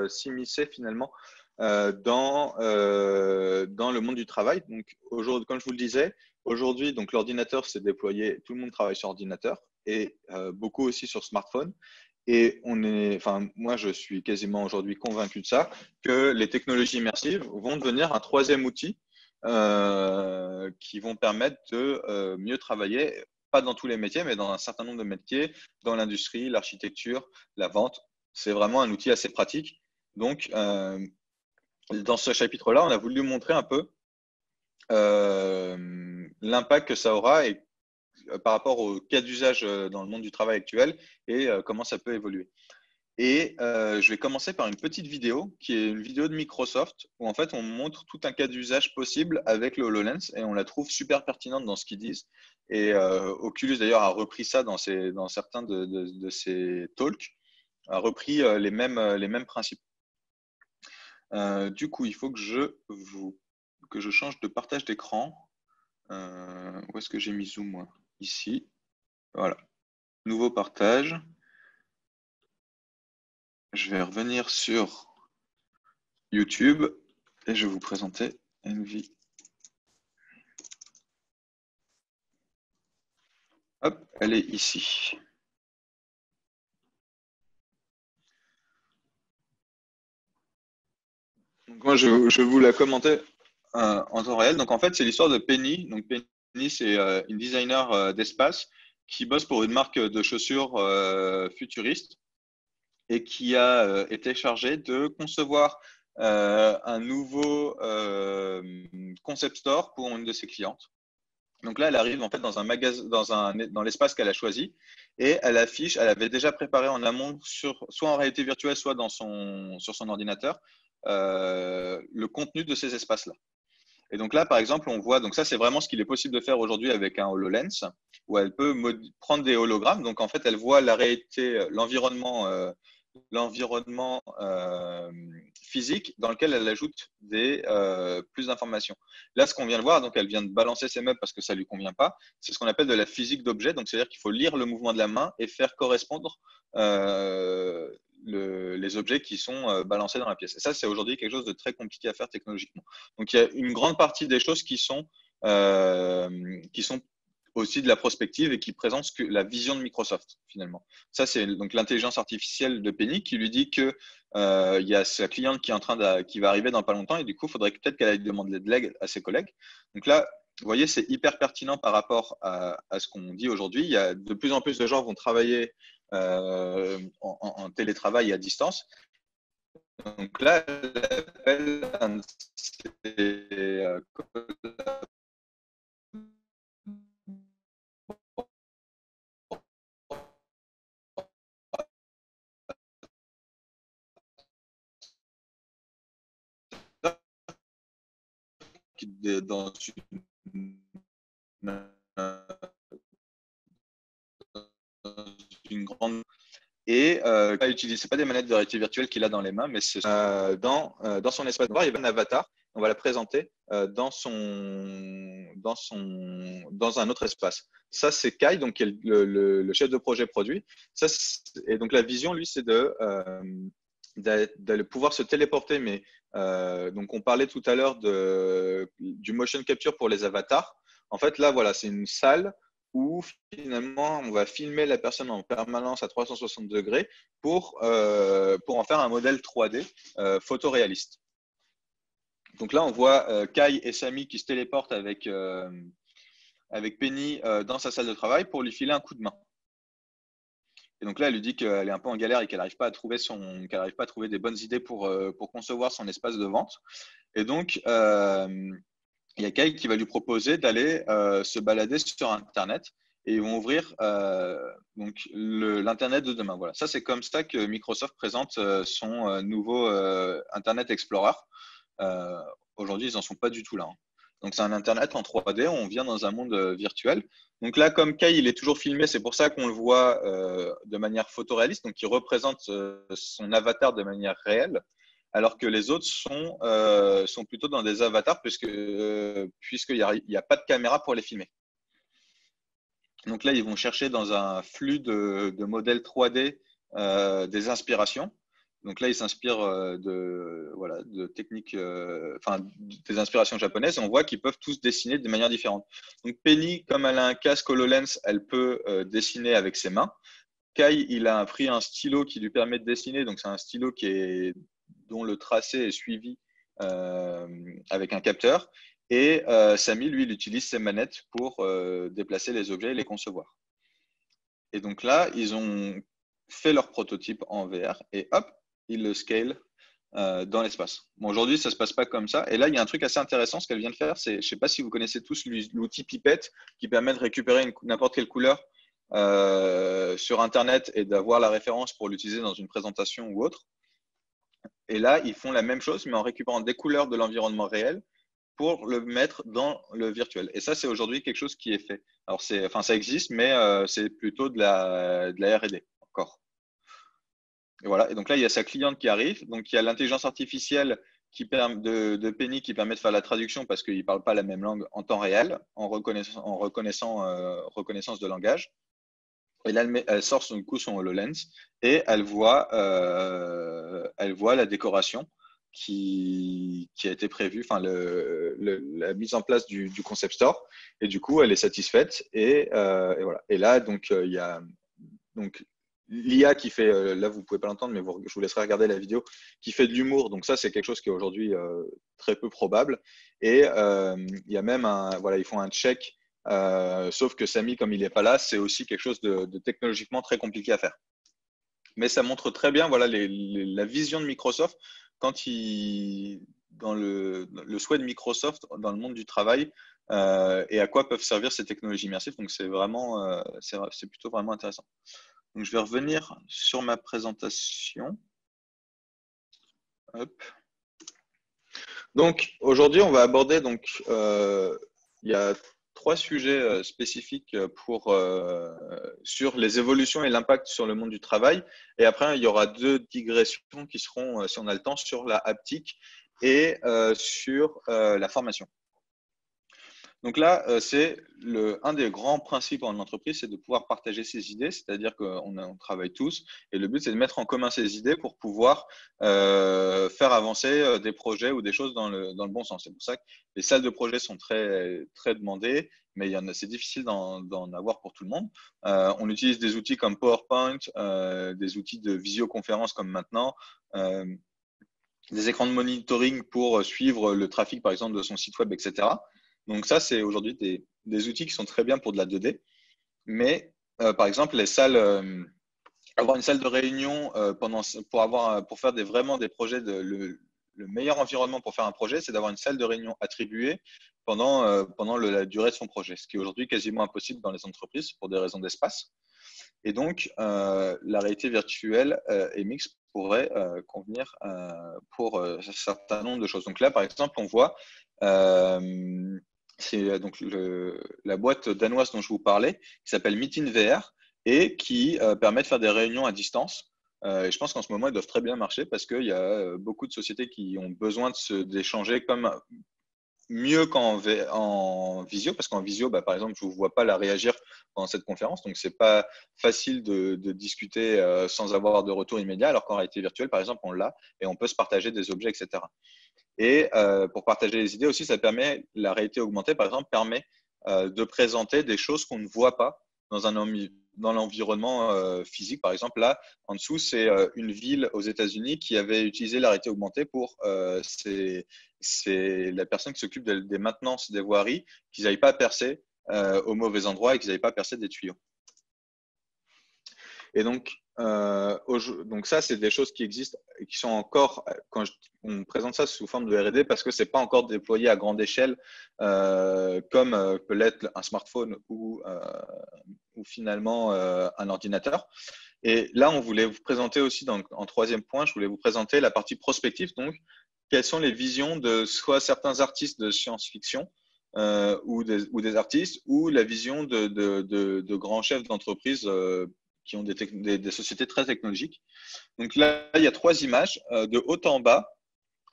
s'immiscer finalement dans le monde du travail. Donc, aujourd'hui, comme je vous le disais, aujourd'hui, donc l'ordinateur s'est déployé, tout le monde travaille sur ordinateur et beaucoup aussi sur smartphone. Et moi, je suis quasiment aujourd'hui convaincu de ça, que les technologies immersives vont devenir un troisième outil qui vont permettre de mieux travailler, pas dans tous les métiers, mais dans un certain nombre de métiers, dans l'industrie, l'architecture, la vente. C'est vraiment un outil assez pratique. Donc, dans ce chapitre-là, on a voulu montrer un peu l'impact que ça aura et par rapport au cas d'usage dans le monde du travail actuel et comment ça peut évoluer. Et je vais commencer par une petite vidéo qui est une vidéo de Microsoft où en fait on montre tout un cas d'usage possible avec le HoloLens et on la trouve super pertinente dans ce qu'ils disent. Et Oculus d'ailleurs a repris ça dans certains de ses talks, a repris les mêmes principes. Du coup, il faut que je change de partage d'écran. Où est-ce que j'ai mis Zoom, moi? Ici. Voilà. Nouveau partage. Je vais revenir sur YouTube et je vais vous présenter Envy. Hop, elle est ici. Donc moi, je vais vous la commenter en temps réel. Donc en fait, c'est l'histoire de Penny. Donc Penny, c'est une designer d'espace qui bosse pour une marque de chaussures futuriste et qui a été chargée de concevoir un nouveau concept store pour une de ses clientes. Donc là, elle arrive en fait dans un magasin, dans l'espace qu'elle a choisi et elle avait déjà préparé en amont soit en réalité virtuelle, soit sur son ordinateur, le contenu de ces espaces-là. Et donc là, par exemple, on voit, donc ça, c'est vraiment ce qu'il est possible de faire aujourd'hui avec un HoloLens, où elle peut prendre des hologrammes. Donc en fait, elle voit la réalité, l'environnement physique dans lequel elle ajoute plus d'informations. Là, ce qu'on vient de voir, donc elle vient de balancer ses meubles parce que ça ne lui convient pas, c'est ce qu'on appelle de la physique d'objet. Donc, c'est-à-dire qu'il faut lire le mouvement de la main et faire correspondre les objets qui sont balancés dans la pièce. Et ça, c'est aujourd'hui quelque chose de très compliqué à faire technologiquement. Donc, il y a une grande partie des choses qui sont aussi de la prospective et qui présente la vision de Microsoft finalement. Ça, c'est donc l'intelligence artificielle de Penny qui lui dit que il y a sa cliente qui va arriver dans pas longtemps et du coup, il faudrait peut-être qu'elle aille demander de l'aide à ses collègues. Donc là, vous voyez, c'est hyper pertinent par rapport à ce qu'on dit aujourd'hui. Il y a de plus en plus de gens vont travailler en télétravail à distance. Donc là, elle appelle un de ses dans une grande. Et il n'utilise pas des manettes de réalité virtuelle qu'il a dans les mains, mais c'est dans son espace noir, il y a un avatar. On va la présenter dans un autre espace. Ça, c'est Kai, donc, qui est le chef de projet produit. Ça, et donc, la vision, lui, c'est de pouvoir se téléporter. Mais donc, on parlait tout à l'heure du motion capture pour les avatars. En fait, là, voilà, c'est une salle où finalement, on va filmer la personne en permanence à 360 degrés pour en faire un modèle 3D photoréaliste. Donc là, on voit Kai et Samy qui se téléportent avec Penny dans sa salle de travail pour lui filer un coup de main. Et donc là, elle lui dit qu'elle est un peu en galère et qu'elle n'arrive pas à trouver des bonnes idées pour concevoir son espace de vente. Et donc, il y a Kai qui va lui proposer d'aller se balader sur Internet et ils vont ouvrir l'Internet de demain. Voilà. Ça, c'est comme ça que Microsoft présente son nouveau Internet Explorer. Aujourd'hui, ils n'en sont pas du tout là. Donc, c'est un Internet en 3D. On vient dans un monde virtuel. Donc là, comme Kai, il est toujours filmé, c'est pour ça qu'on le voit de manière photoréaliste. Donc, il représente son avatar de manière réelle, alors que les autres sont plutôt dans des avatars puisqu'il n'y a pas de caméra pour les filmer. Donc là, ils vont chercher dans un flux de modèles 3D des inspirations. Donc là, ils s'inspirent de techniques, des inspirations japonaises. Et on voit qu'ils peuvent tous dessiner de manière différente. Donc Penny, comme elle a un casque HoloLens, elle peut dessiner avec ses mains. Kai, il a pris un stylo qui lui permet de dessiner. Donc c'est un stylo dont le tracé est suivi avec un capteur. Et Samy, lui, il utilise ses manettes pour déplacer les objets et les concevoir. Et donc là, ils ont fait leur prototype en VR et hop, ils le scalent dans l'espace. Bon, aujourd'hui, ça ne se passe pas comme ça. Et là, il y a un truc assez intéressant. Ce qu'elle vient de faire, c'est, je ne sais pas si vous connaissez tous l'outil Pipette qui permet de récupérer n'importe quelle couleur sur Internet et d'avoir la référence pour l'utiliser dans une présentation ou autre. Et là, ils font la même chose, mais en récupérant des couleurs de l'environnement réel pour le mettre dans le virtuel. Et ça, c'est aujourd'hui quelque chose qui est fait. Alors, ça existe, mais c'est plutôt de la R&D encore. Et voilà. Et donc là, il y a sa cliente qui arrive. Donc, il y a l'intelligence artificielle de Penny qui permet de faire la traduction parce qu'il ne parle pas la même langue en temps réel, en reconnaissance de langage. Et là, elle sort son HoloLens et elle voit la décoration qui a été prévue, enfin la mise en place du concept store. Et du coup, elle est satisfaite. Et voilà. Et là, donc, il y a l'IA qui fait, là, vous ne pouvez pas l'entendre, mais je vous laisserai regarder la vidéo, qui fait de l'humour. Donc ça, c'est quelque chose qui est aujourd'hui très peu probable. Et il y a même ils font un check. Sauf que Samy, comme il n'est pas là, c'est aussi quelque chose de technologiquement très compliqué à faire. Mais ça montre très bien la vision de Microsoft dans le souhait de Microsoft dans le monde du travail et à quoi peuvent servir ces technologies immersives. Donc, c'est plutôt vraiment intéressant. Donc, je vais revenir sur ma présentation. Hop. Donc, aujourd'hui, on va aborder il y a 3 sujets spécifiques sur les évolutions et l'impact sur le monde du travail. Et après, il y aura 2 digressions qui seront, si on a le temps, sur la haptique et sur la formation. Donc là, c'est un des grands principes en entreprise, c'est de pouvoir partager ses idées, c'est-à-dire qu'on travaille tous et le but, c'est de mettre en commun ses idées pour pouvoir faire avancer des projets ou des choses dans le bon sens. C'est pour ça que les salles de projet sont très, très demandées, mais c'est difficile d'en avoir pour tout le monde. On utilise des outils comme PowerPoint, des outils de visioconférence comme maintenant, des écrans de monitoring pour suivre le trafic, par exemple, de son site web, etc. Donc ça, c'est aujourd'hui des outils qui sont très bien pour de la 2D. Mais par exemple, les salles, avoir une salle de réunion pour faire vraiment des projets, le meilleur environnement pour faire un projet, c'est d'avoir une salle de réunion attribuée pendant la durée de son projet, ce qui est aujourd'hui quasiment impossible dans les entreprises pour des raisons d'espace. Et donc, la réalité virtuelle et mixte pourrait convenir pour un certain nombre de choses. Donc là, par exemple, on voit C'est donc la boîte danoise dont je vous parlais, qui s'appelle Meeting VR et qui permet de faire des réunions à distance. Et je pense qu'en ce moment, ils doivent très bien marcher parce qu'il y a beaucoup de sociétés qui ont besoin d'échanger comme mieux en visio, parce qu'en visio, par exemple, je ne vous vois pas la réagir pendant cette conférence, donc c'est pas facile de discuter sans avoir de retour immédiat, alors qu'en réalité virtuelle, par exemple, on l'a et on peut se partager des objets, etc. Et pour partager les idées aussi, la réalité augmentée, par exemple, permet de présenter des choses qu'on ne voit pas dans l'environnement physique. Par exemple, là, en dessous, c'est une ville aux États-Unis qui avait utilisé la réalité augmentée pour c'est la personne qui s'occupe des maintenances des voiries, qu'ils n'aillent pas percer au mauvais endroit et qu'ils n'aillent pas percer des tuyaux. Et donc ça, c'est des choses qui existent et qui sont encore, on présente ça sous forme de R&D parce que ce n'est pas encore déployé à grande échelle comme peut l'être un smartphone ou finalement un ordinateur. Et là, on voulait vous présenter aussi, en troisième point, je voulais vous présenter la partie prospective. Donc, quelles sont les visions de soit certains artistes de science-fiction ou des artistes, ou la vision de grands chefs d'entreprise qui ont des sociétés très technologiques. Donc là, il y a 3 images de haut en bas.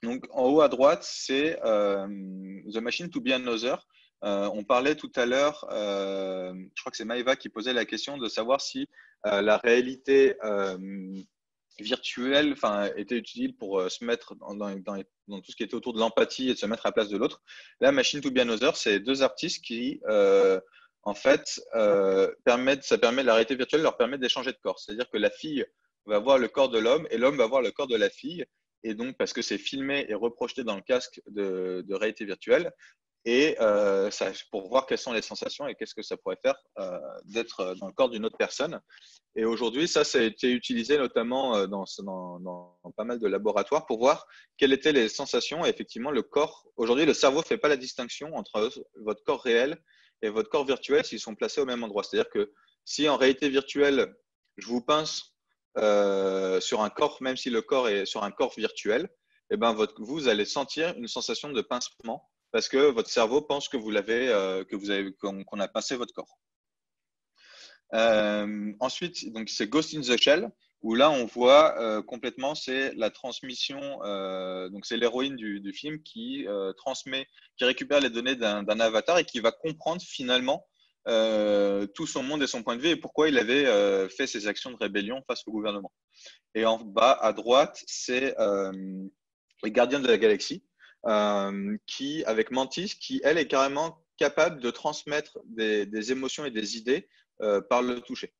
Donc en haut à droite, c'est The Machine to be Another. On parlait tout à l'heure, je crois que c'est Maëva qui posait la question de savoir si la réalité virtuelle était utile pour se mettre dans tout ce qui était autour de l'empathie et de se mettre à la place de l'autre. Là, Machine to be Another, c'est 2 artistes qui en fait, la réalité virtuelle leur permet d'échanger de corps. C'est-à-dire que la fille va voir le corps de l'homme et l'homme va voir le corps de la fille. Et donc, parce que c'est filmé et reprojeté dans le casque de réalité virtuelle, et pour voir quelles sont les sensations et qu'est-ce que ça pourrait faire d'être dans le corps d'une autre personne. Et aujourd'hui, ça a été utilisé notamment dans pas mal de laboratoires pour voir quelles étaient les sensations. Et effectivement, le corps, aujourd'hui, le cerveau ne fait pas la distinction entre votre corps réel et votre corps virtuel s'ils sont placés au même endroit. C'est-à-dire que si en réalité virtuelle, je vous pince sur un corps, même si le corps est sur un corps virtuel, eh ben vous allez sentir une sensation de pincement parce que votre cerveau pense que qu'on a pincé votre corps. Ensuite, donc c'est Ghost in the Shell, où là on voit complètement, c'est la transmission, donc c'est l'héroïne du film qui récupère les données d'un avatar et qui va comprendre finalement tout son monde et son point de vue et pourquoi il avait fait ses actions de rébellion face au gouvernement. Et en bas à droite, c'est les Gardiens de la Galaxie, qui, avec Mantis, qui elle est carrément capable de transmettre des émotions et des idées par le toucher.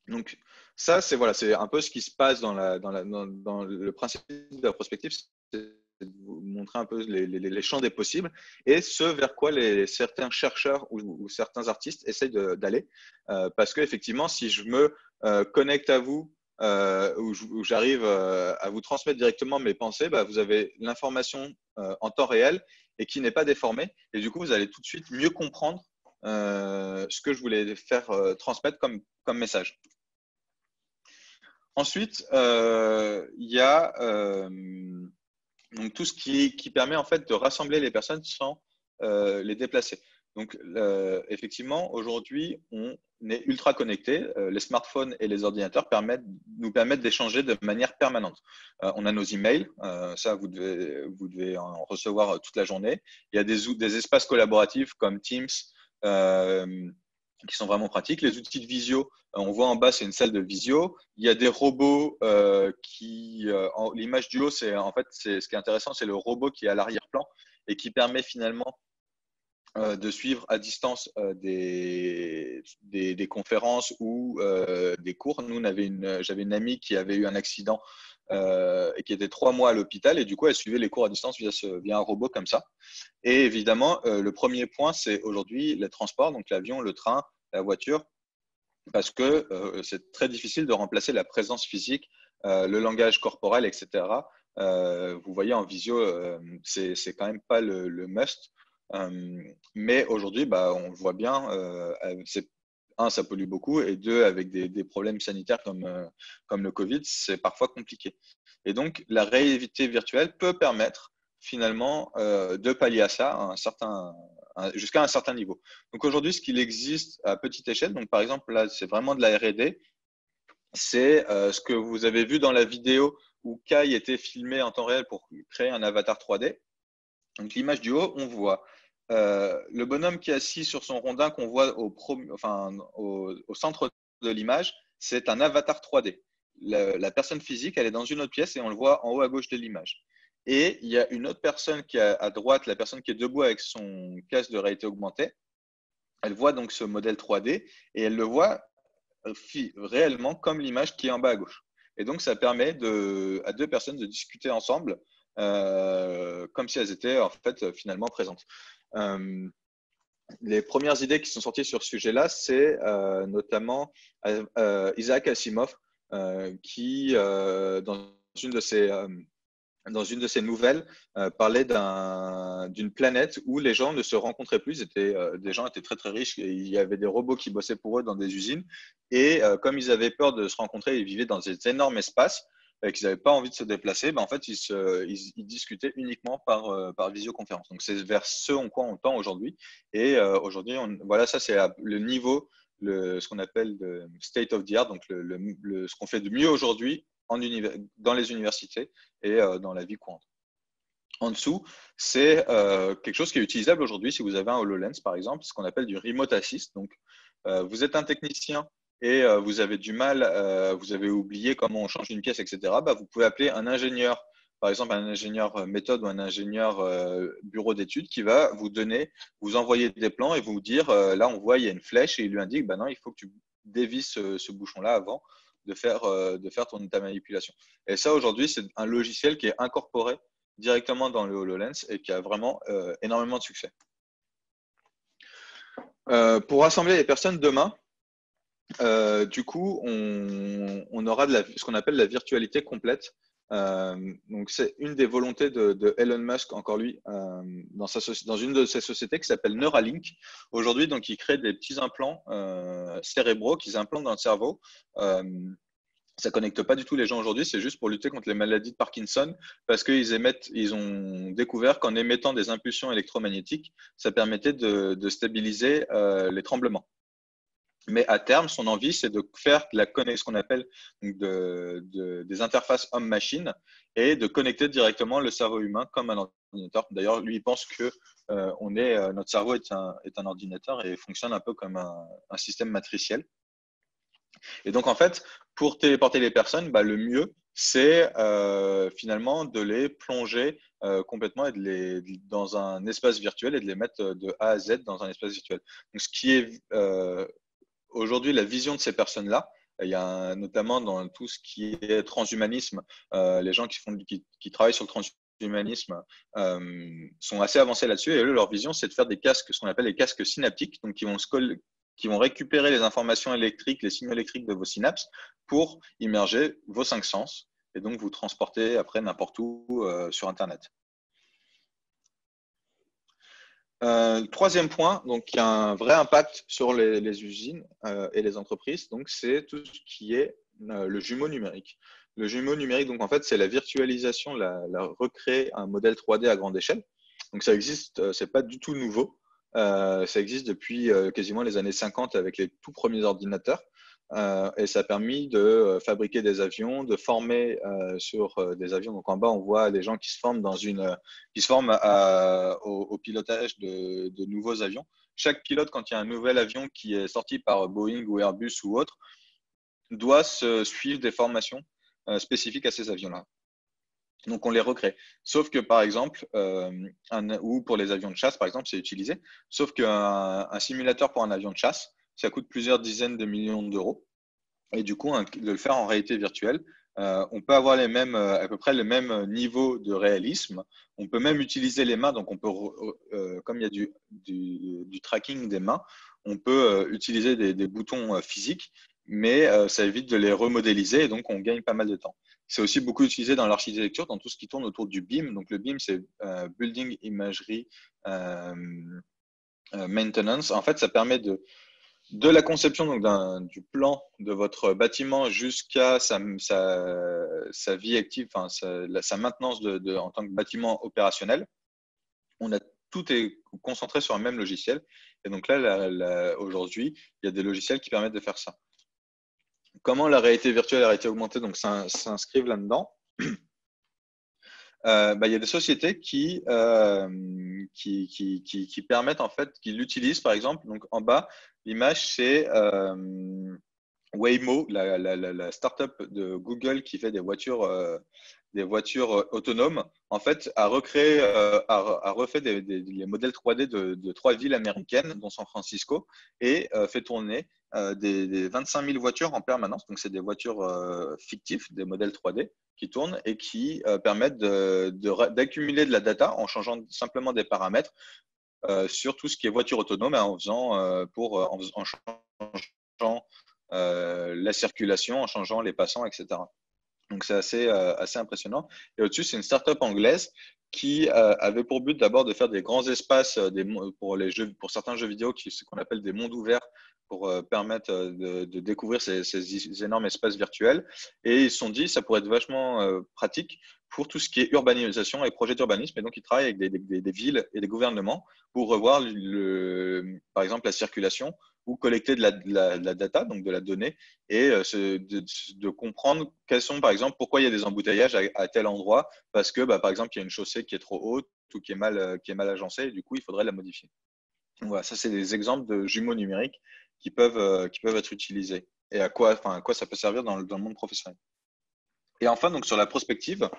Donc ça, c'est un peu ce qui se passe dans le principe de la prospective, c'est de vous montrer un peu les champs des possibles et ce vers quoi certains chercheurs ou certains artistes essayent d'aller. Parce qu'effectivement, si je me connecte à vous, où j'arrive à vous transmettre directement mes pensées, vous avez l'information en temps réel et qui n'est pas déformée. Et du coup, vous allez tout de suite mieux comprendre ce que je voulais faire transmettre comme message. Ensuite, il y a donc tout ce qui permet en fait de rassembler les personnes sans les déplacer. Donc, effectivement, aujourd'hui, on est ultra connecté. Les smartphones et les ordinateurs nous permettent d'échanger de manière permanente. On a nos emails, ça, vous devez en recevoir toute la journée. Il y a des espaces collaboratifs comme Teams, qui sont vraiment pratiques. Les outils de visio, on voit en bas, c'est une salle de visio. Il y a des robots l'image du haut, c'est ce qui est intéressant, c'est le robot qui est à l'arrière-plan et qui permet finalement de suivre à distance des conférences ou des cours. Nous, j'avais une amie qui avait eu un accident et qui était 3 mois à l'hôpital et du coup, elle suivait les cours à distance via un robot comme ça. Et évidemment, le premier point, c'est aujourd'hui les transports, donc l'avion, le train, la voiture, parce que c'est très difficile de remplacer la présence physique, le langage corporel, etc. Vous voyez, en visio, c'est quand même pas le must. Mais aujourd'hui, on le voit bien, ça pollue beaucoup, et 2, avec des problèmes sanitaires comme le Covid, c'est parfois compliqué. Et donc, la réalité virtuelle peut permettre finalement de pallier à ça jusqu'à un certain niveau. Donc aujourd'hui, ce qu'il existe à petite échelle, donc par exemple là, c'est vraiment de la R&D, c'est ce que vous avez vu dans la vidéo où Kai était filmé en temps réel pour créer un avatar 3D. Donc l'image du haut, on voit le bonhomme qui est assis sur son rondin qu'on voit au centre de l'image, c'est un avatar 3D. La personne physique, elle est dans une autre pièce et on le voit en haut à gauche de l'image. Et il y a une autre personne qui est à droite, la personne qui est debout avec son casque de réalité augmentée. Elle voit donc ce modèle 3D et elle le voit réellement comme l'image qui est en bas à gauche. Et donc, ça permet à deux personnes de discuter ensemble comme si elles étaient en fait finalement présentes. Les premières idées qui sont sorties sur ce sujet-là, c'est notamment Isaac Asimov qui, dans une de ses nouvelles, parlait d'une planète où les gens ne se rencontraient plus. Des gens étaient très très riches et il y avait des robots qui bossaient pour eux dans des usines. Et comme ils avaient peur de se rencontrer, ils vivaient dans des énormes espaces et qu'ils n'avaient pas envie de se déplacer, en fait, ils discutaient uniquement par visioconférence. Donc c'est vers ce en quoi on tend aujourd'hui. Et aujourd'hui, voilà, ça c'est le niveau, ce qu'on appelle le state of the art, donc ce qu'on fait de mieux aujourd'hui dans les universités et dans la vie courante. En dessous, c'est quelque chose qui est utilisable aujourd'hui si vous avez un HoloLens, par exemple, ce qu'on appelle du remote assist. Donc, vous êtes un technicien et vous avez du mal, vous avez oublié comment on change une pièce, etc. Vous pouvez appeler un ingénieur, par exemple un ingénieur méthode ou un ingénieur bureau d'études qui va vous envoyer des plans et vous dire, là on voit il y a une flèche et il lui indique, non, il faut que tu dévisses ce bouchon-là avant de faire ta manipulation. Et ça, aujourd'hui, c'est un logiciel qui est incorporé directement dans le HoloLens et qui a vraiment énormément de succès. Pour rassembler les personnes demain, du coup, on aura ce qu'on appelle la virtualité complète. Donc, c'est une des volontés de Elon Musk, encore lui, dans une de ses sociétés qui s'appelle Neuralink. Aujourd'hui, donc, il crée des petits implants cérébraux qu'ils implantent dans le cerveau. Ça connecte pas du tout les gens aujourd'hui, c'est juste pour lutter contre les maladies de Parkinson, parce ils ont découvert qu'en émettant des impulsions électromagnétiques, ça permettait de stabiliser les tremblements. Mais à terme, son envie, c'est de faire ce qu'on appelle des interfaces homme-machine et de connecter directement le cerveau humain comme un ordinateur. D'ailleurs, lui, il pense que notre cerveau est un ordinateur et fonctionne un peu comme un système matriciel. Et donc, en fait, pour téléporter les personnes, le mieux, c'est finalement de les plonger complètement et dans un espace virtuel et de les mettre de A à Z dans un espace virtuel. Donc, ce qui est aujourd'hui la vision de ces personnes-là, il y a notamment dans tout ce qui est transhumanisme, les gens qui travaillent sur le transhumanisme sont assez avancés là-dessus. Et eux, leur vision, c'est de faire des casques, ce qu'on appelle les casques synaptiques, donc qui vont récupérer les informations électriques, les signaux électriques de vos synapses pour immerger vos 5 sens et donc vous transporter après n'importe où sur Internet. Troisième point, donc il y a un vrai impact sur les usines et les entreprises, donc c'est tout ce qui est le jumeau numérique. Le jumeau numérique, donc en fait, c'est la virtualisation, recréer un modèle 3D à grande échelle. Donc ça existe, c'est pas du tout nouveau. Ça existe depuis quasiment les années 50 avec les tout premiers ordinateurs. Et ça a permis de fabriquer des avions, de former sur des avions. Donc en bas, on voit des gens qui se forment au pilotage de nouveaux avions. Chaque pilote, quand il y a un nouvel avion qui est sorti par Boeing ou Airbus ou autre, doit suivre des formations spécifiques à ces avions-là. Donc, on les recrée. Sauf que, par exemple, ou pour les avions de chasse, par exemple, c'est utilisé. Sauf qu'un simulateur pour un avion de chasse, ça coûte plusieurs dizaines de millions d'euros. Et du coup, de le faire en réalité virtuelle, on peut avoir à peu près le même niveau de réalisme. On peut même utiliser les mains. Donc, on peut, comme il y a du tracking des mains, on peut utiliser des boutons physiques, mais ça évite de les remodéliser et donc on gagne pas mal de temps. C'est aussi beaucoup utilisé dans l'architecture, dans tout ce qui tourne autour du BIM. Donc, le BIM, c'est Building Imagery Maintenance. En fait, ça permet de la conception donc du plan de votre bâtiment jusqu'à sa vie active, enfin sa maintenance en tant que bâtiment opérationnel, tout est concentré sur un même logiciel. Et donc là, aujourd'hui, il y a des logiciels qui permettent de faire ça. Comment la réalité virtuelle et la réalité augmentée s'inscrivent là-dedans? Il y a des sociétés qui permettent, en fait, qui l'utilisent, par exemple. Donc, en bas, l'image, c'est Waymo, la startup de Google qui fait des voitures autonomes, en fait, a refait les modèles 3D de 3 villes américaines, dont San Francisco, et fait tourner des 25 000 voitures en permanence. Donc, c'est des voitures fictives, des modèles 3D qui tournent et qui permettent d'accumuler de la data en changeant simplement des paramètres sur tout ce qui est voiture autonome, en changeant la circulation, en changeant les passants, etc. Donc, c'est assez impressionnant. Et au-dessus, c'est une startup anglaise qui avait pour but d'abord de faire des grands espaces pour certains jeux vidéo, ce qu'on appelle des mondes ouverts, pour permettre de découvrir ces énormes espaces virtuels. Et ils se sont dit, ça pourrait être vachement pratique pour tout ce qui est urbanisation et projets d'urbanisme. Et donc, ils travaillent avec des villes et des gouvernements pour revoir, par exemple, la circulation ou collecter de la data, donc de la donnée, et de comprendre quels sont, par exemple, pourquoi il y a des embouteillages à tel endroit, parce que, par exemple, il y a une chaussée qui est trop haute ou qui est mal agencée, et du coup, il faudrait la modifier. Donc, voilà, ça, c'est des exemples de jumeaux numériques qui peuvent être utilisés et à quoi ça peut servir dans le monde professionnel. Et enfin, donc, sur la prospective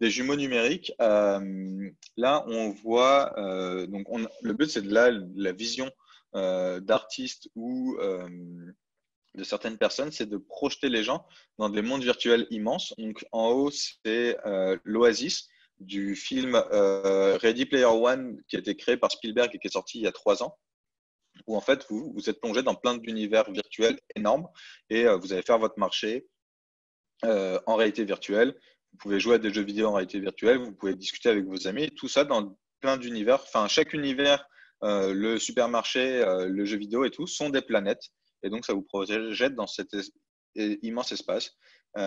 des jumeaux numériques, là, on voit, le but, c'est de la vision d'artistes ou de certaines personnes, c'est de projeter les gens dans des mondes virtuels immenses. Donc, en haut, c'est l'Oasis du film Ready Player One qui a été créé par Spielberg et qui est sorti il y a 3 ans, où en fait, vous êtes plongé dans plein d'univers virtuels énormes et vous allez faire votre marché en réalité virtuelle. Vous pouvez jouer à des jeux vidéo en réalité virtuelle, vous pouvez discuter avec vos amis, tout ça dans plein d'univers. Enfin, chaque univers, le supermarché, le jeu vidéo et tout, sont des planètes. Et donc, ça vous projette dans cet immense espace. Où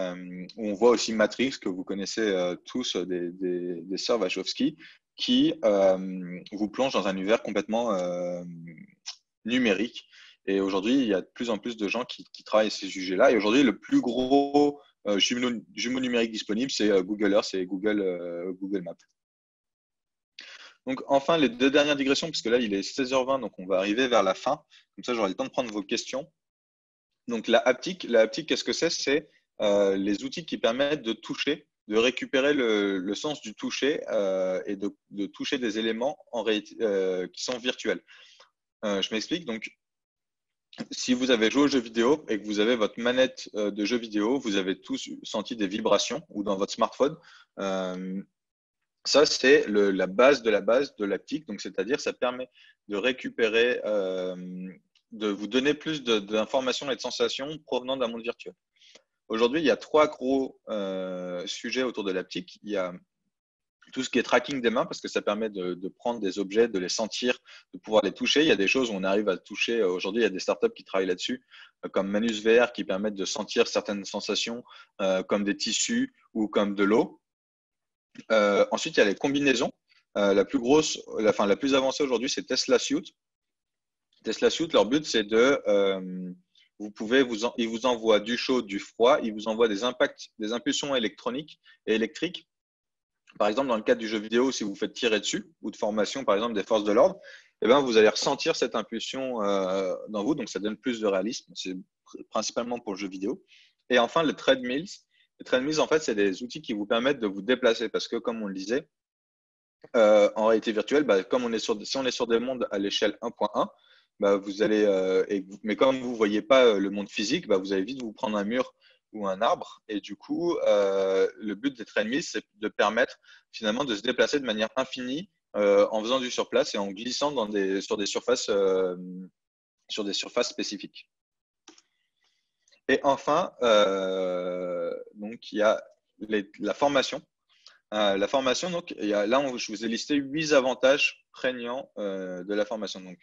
on voit aussi Matrix, que vous connaissez tous, des sœurs Wachowski, qui vous plonge dans un univers complètement numérique. Et aujourd'hui, il y a de plus en plus de gens qui travaillent ces sujets-là. Et aujourd'hui, le plus gros jumeau numérique disponible, c'est Google Earth et Google Maps. Donc, enfin, les 2 dernières digressions, puisque là, il est 16h20, donc on va arriver vers la fin. Comme ça, j'aurai le temps de prendre vos questions. Donc, la haptique, qu'est-ce que c'est? C'est les outils qui permettent de toucher, de récupérer le sens du toucher et de toucher des éléments qui sont virtuels. Je m'explique. Donc, si vous avez joué aux jeux vidéo et que vous avez votre manette de jeu vidéo, vous avez tous senti des vibrations ou dans votre smartphone. Ça, c'est la base de l'haptique. Donc, c'est-à-dire, ça permet de récupérer, de vous donner plus d'informations et de sensations provenant d'un monde virtuel. Aujourd'hui, il y a 3 gros sujets autour de l'haptique. Il y a tout ce qui est tracking des mains, parce que ça permet de prendre des objets, de les sentir, de pouvoir les toucher. Il y a des choses où on arrive à toucher. Aujourd'hui, il y a des startups qui travaillent là-dessus, comme Manus VR, qui permettent de sentir certaines sensations, comme des tissus ou comme de l'eau. Ensuite, il y a les combinaisons. La plus avancée aujourd'hui, c'est Tesla Suit. Tesla Suit, leur but, c'est ils vous envoient du chaud, du froid, ils vous envoient des impulsions électroniques et électriques. Par exemple, dans le cadre du jeu vidéo, si vous faites tirer dessus, ou de formation, par exemple, des forces de l'ordre, vous allez ressentir cette impulsion dans vous, donc ça donne plus de réalisme. C'est principalement pour le jeu vidéo. Et enfin, les treadmills. Les treadmills, en fait, c'est des outils qui vous permettent de vous déplacer, parce que, comme on le disait, en réalité virtuelle, si on est sur des mondes à l'échelle 1.1, vous allez, mais comme vous ne voyez pas le monde physique, vous allez vite vous prendre un mur ou un arbre. Et du coup, le but des treadmills, c'est de permettre finalement de se déplacer de manière infinie en faisant du surplace et en glissant sur des surfaces spécifiques. Et enfin, donc il y a la formation. La formation, donc, je vous ai listé 8 avantages prégnants de la formation. Donc,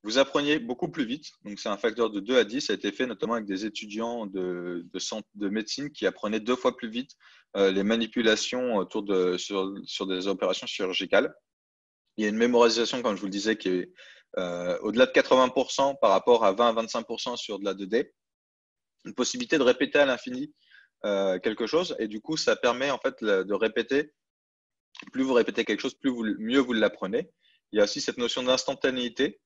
vous appreniez beaucoup plus vite. Donc, c'est un facteur de 2 à 10. Ça a été fait notamment avec des étudiants de médecine qui apprenaient 2 fois plus vite les manipulations sur des opérations chirurgicales. Il y a une mémorisation, comme je vous le disais, qui est au-delà de 80% par rapport à 20 à 25% sur de la 2D. Une possibilité de répéter à l'infini quelque chose. Et du coup, ça permet en fait de répéter. Plus vous répétez quelque chose, mieux vous l'apprenez. Il y a aussi cette notion d'instantanéité.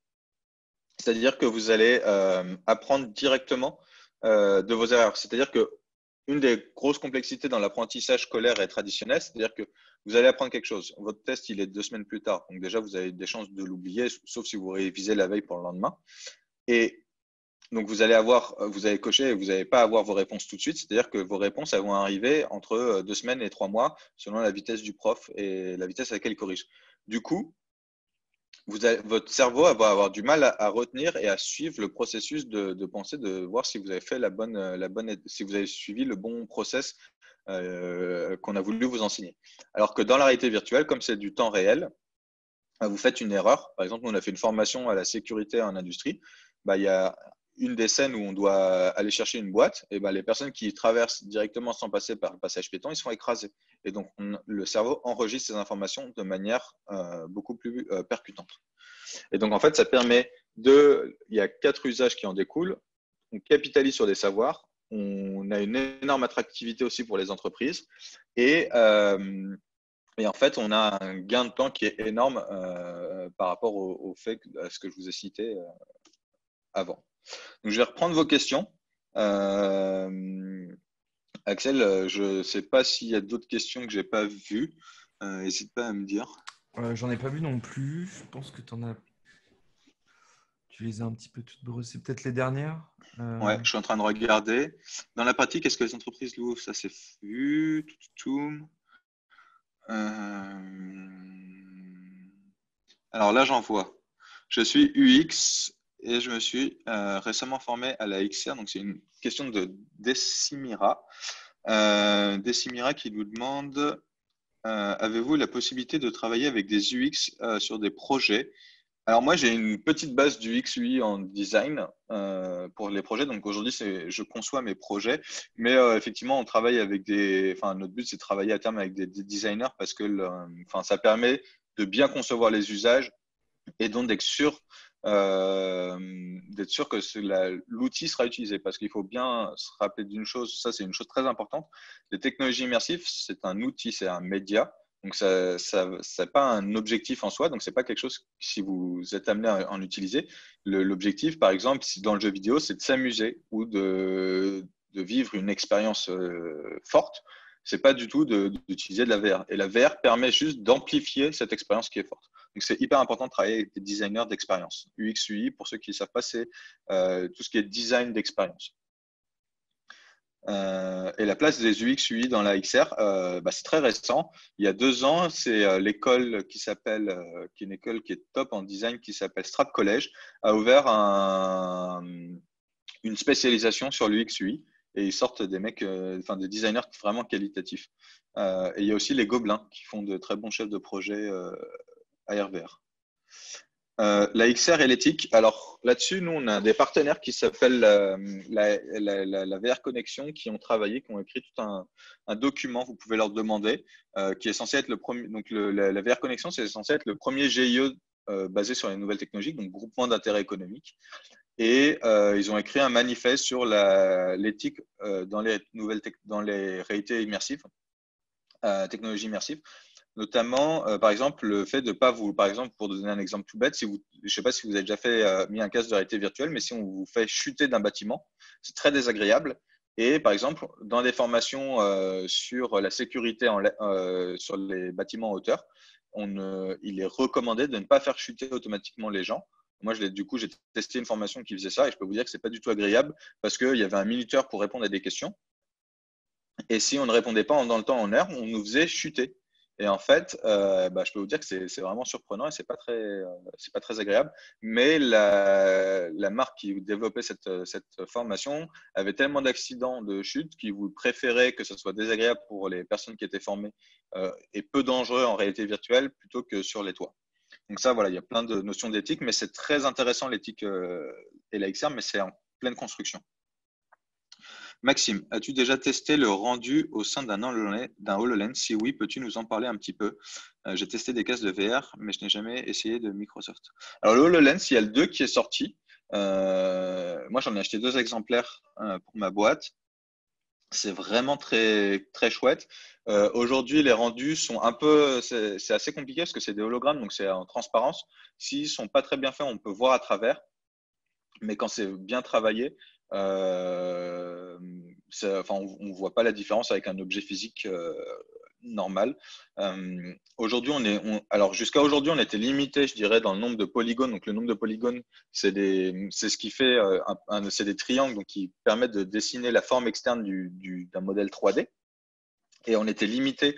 C'est-à-dire que vous allez apprendre directement de vos erreurs. C'est-à-dire que une des grosses complexités dans l'apprentissage scolaire et traditionnel, c'est-à-dire que vous allez apprendre quelque chose. Votre test, il est 2 semaines plus tard. Donc déjà, vous avez des chances de l'oublier, sauf si vous révisez la veille pour le lendemain. Et donc, vous allez cocher et vous n'allez pas avoir vos réponses tout de suite. C'est-à-dire que vos réponses, elles vont arriver entre 2 semaines et 3 mois, selon la vitesse du prof et la vitesse à laquelle il corrige. Du coup, votre cerveau va avoir du mal à retenir et à suivre le processus de pensée, de voir si vous avez fait si vous avez suivi le bon process qu'on a voulu vous enseigner. Alors que dans la réalité virtuelle, comme c'est du temps réel, vous faites une erreur. Par exemple, on a fait une formation à la sécurité en industrie. Il y a une des scènes où on doit aller chercher une boîte, et les personnes qui traversent directement sans passer par le passage piéton, ils sont écrasés. Et donc, le cerveau enregistre ces informations de manière beaucoup plus percutante. Et donc, en fait, ça permet il y a 4 usages qui en découlent. On capitalise sur des savoirs. On a une énorme attractivité aussi pour les entreprises. Et en fait, on a un gain de temps qui est énorme par rapport au fait, à ce que je vous ai cité avant. Donc, je vais reprendre vos questions. Axel, je ne sais pas s'il y a d'autres questions que je n'ai pas vues. N'hésite pas à me dire. J'en ai pas vu non plus. Je pense que tu les as un petit peu toutes brossées. Peut-être les dernières. Ouais, je suis en train de regarder. Dans la pratique, est-ce que les entreprises l'ouvrent? Ça, c'est vu. Alors là, j'en vois. Je suis UX et je me suis récemment formé à la XR. Donc, c'est une question de Decimira. Decimira qui nous demande avez-vous la possibilité de travailler avec des UX sur des projets? Alors moi, j'ai une petite base du XUI en design pour les projets. Donc aujourd'hui, je conçois mes projets. Mais effectivement, on travaille avec notre but, c'est de travailler à terme avec des designers parce que ça permet de bien concevoir les usages et donc d'être sûr que l'outil sera utilisé. Parce qu'il faut bien se rappeler d'une chose, ça c'est une chose très importante. Les technologies immersives, c'est un outil, c'est un média. Donc, ça n'est pas un objectif en soi. Donc, ce n'est pas quelque chose, si vous êtes amené à en utiliser. L'objectif, par exemple, si dans le jeu vidéo, c'est de s'amuser ou de vivre une expérience forte. Ce n'est pas du tout d'utiliser de la VR. Et la VR permet juste d'amplifier cette expérience qui est forte. Donc, c'est hyper important de travailler avec des designers d'expérience. UX, UI, pour ceux qui ne savent pas, c'est tout ce qui est design d'expérience. Et la place des UX, UI dans la XR, c'est très récent. Il y a 2 ans, c'est l'école qui est une école qui est top en design, qui s'appelle Strap College, a ouvert une spécialisation sur l'UX, UI. Et ils sortent des mecs, des designers vraiment qualitatifs. Et il y a aussi les Gobelins qui font de très bons chefs de projet ARVR. La XR et l'éthique. Alors là-dessus, nous, on a des partenaires qui s'appellent la VR Connexion, qui ont travaillé, qui ont écrit tout un document, vous pouvez leur demander, qui est censé être le premier. Donc la VR Connexion, c'est censé être le premier GIE basé sur les nouvelles technologies, donc groupement d'intérêt économique. Et ils ont écrit un manifeste sur l'éthique dans les réalités immersives, technologies immersives. Notamment, par exemple, le fait de pas vous, par exemple, pour donner un exemple tout bête, je ne sais pas si vous avez déjà mis un casque de réalité virtuelle, mais si on vous fait chuter d'un bâtiment, c'est très désagréable. Et par exemple, dans des formations sur la sécurité sur les bâtiments en hauteur, il est recommandé de ne pas faire chuter automatiquement les gens. Moi, du coup, j'ai testé une formation qui faisait ça et je peux vous dire que ce n'est pas du tout agréable parce qu'il y avait un minuteur pour répondre à des questions. Et si on ne répondait pas dans le temps en heure, on nous faisait chuter. Et en fait, je peux vous dire que c'est vraiment surprenant et c'est pas très agréable. Mais la marque qui développait cette formation avait tellement d'accidents de chute qu'ils vous préféraient que ce soit désagréable pour les personnes qui étaient formées et peu dangereux en réalité virtuelle plutôt que sur les toits. Donc ça, voilà, il y a plein de notions d'éthique, mais c'est très intéressant l'éthique et la XR, mais c'est en pleine construction. Maxime, as-tu déjà testé le rendu au sein d'un HoloLens? Si oui, peux-tu nous en parler un petit peu? J'ai testé des casques de VR, mais je n'ai jamais essayé de Microsoft. Alors, le HoloLens, il y a le 2 qui est sorti. Moi, j'en ai acheté 2 exemplaires pour ma boîte. C'est vraiment très, très chouette. Aujourd'hui, les rendus sont un peu, c'est assez compliqué parce que c'est des hologrammes, donc c'est en transparence. S'ils sont pas très bien faits, on peut voir à travers. Mais quand c'est bien travaillé, enfin, on ne voit pas la différence avec un objet physique normal. Aujourd'hui, alors jusqu'à aujourd'hui, on était limité, je dirais, dans le nombre de polygones. Donc, le nombre de polygones, c'est ce qui fait, c'est des triangles donc, qui permettent de dessiner la forme externe d'un modèle 3D. Et on était limité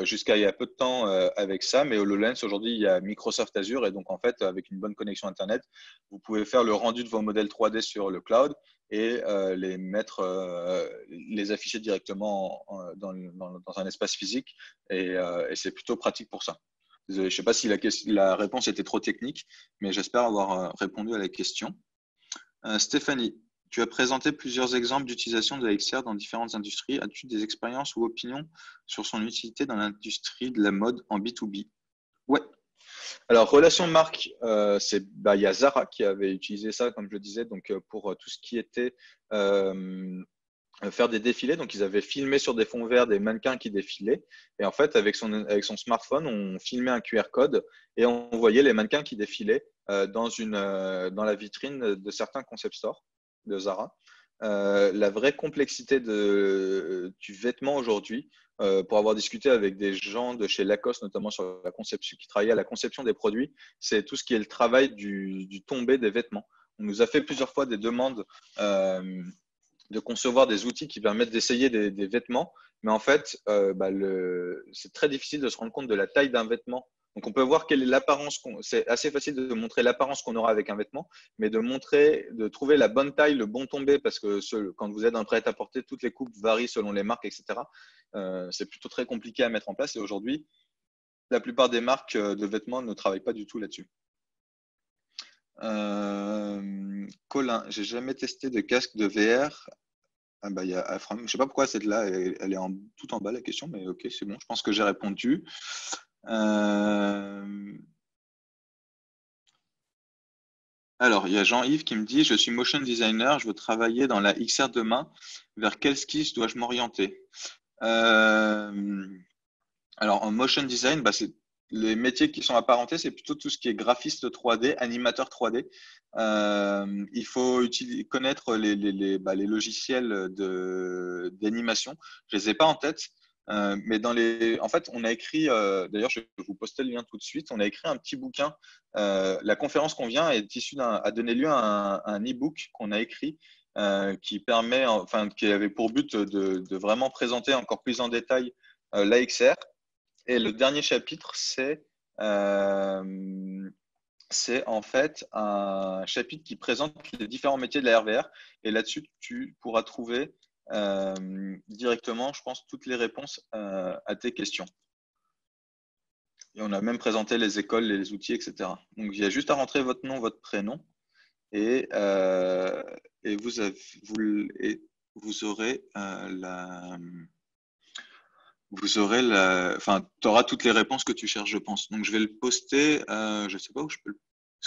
jusqu'à il y a peu de temps avec ça, mais HoloLens, aujourd'hui, il y a Microsoft Azure, et donc en fait, avec une bonne connexion Internet, vous pouvez faire le rendu de vos modèles 3D sur le cloud et les afficher directement dans un espace physique, et c'est plutôt pratique pour ça. Désolé, je ne sais pas si la réponse était trop technique, mais j'espère avoir répondu à la question. Stéphanie, tu as présenté plusieurs exemples d'utilisation de la XR dans différentes industries. As-tu des expériences ou opinions sur son utilité dans l'industrie de la mode en B2B? Ouais. Alors, relation marque, il y a Zara qui avait utilisé ça, comme je le disais, donc pour tout ce qui était faire des défilés. Donc, ils avaient filmé sur des fonds verts des mannequins qui défilaient. Et en fait, avec son smartphone, on filmait un QR code et on voyait les mannequins qui défilaient dans la vitrine de certains concept stores de Zara. La vraie complexité du vêtement aujourd'hui, pour avoir discuté avec des gens de chez Lacoste, notamment sur la conception, qui travaillaient à la conception des produits, c'est tout ce qui est le travail du tombé des vêtements. On nous a fait plusieurs fois des demandes de concevoir des outils qui permettent d'essayer des vêtements, mais en fait, c'est très difficile de se rendre compte de la taille d'un vêtement. Donc, on peut voir quelle est l'apparence. C'est assez facile de montrer l'apparence qu'on aura avec un vêtement, mais de trouver la bonne taille, le bon tombé, parce que quand vous êtes dans le prêt-à-porter, toutes les coupes varient selon les marques, etc. C'est plutôt très compliqué à mettre en place. Et aujourd'hui, la plupart des marques de vêtements ne travaillent pas du tout là-dessus. Colin, j'ai jamais testé de casque de VR. Ah bah, il y a Afram. Je sais pas pourquoi cette là, elle est tout en bas la question, mais ok, c'est bon. Je pense que j'ai répondu. Alors, il y a Jean-Yves qui me dit, je suis motion designer, je veux travailler dans la XR demain. Vers quel skills dois-je m'orienter? Alors, en motion design, c'est les métiers qui sont apparentés, c'est plutôt tout ce qui est graphiste 3D, animateur 3D. Il faut connaître les logiciels d'animation. Je les ai pas en tête, mais en fait, on a écrit. D'ailleurs, je vais vous poster le lien tout de suite. On a écrit un petit bouquin. La conférence qu'on vient est issue a donné lieu à un e-book qu'on a écrit. Qui avait pour but de vraiment présenter encore plus en détail l'AXR. Et le dernier chapitre, c'est en fait un chapitre qui présente les différents métiers de la RVR. Et là-dessus, tu pourras trouver directement, je pense, toutes les réponses à tes questions. Et on a même présenté les écoles, les outils, etc. Donc, il y a juste à rentrer votre nom, votre prénom, et vous aurez enfin, tu auras toutes les réponses que tu cherches, je pense. Donc, je vais le poster. Je ne sais pas où est-ce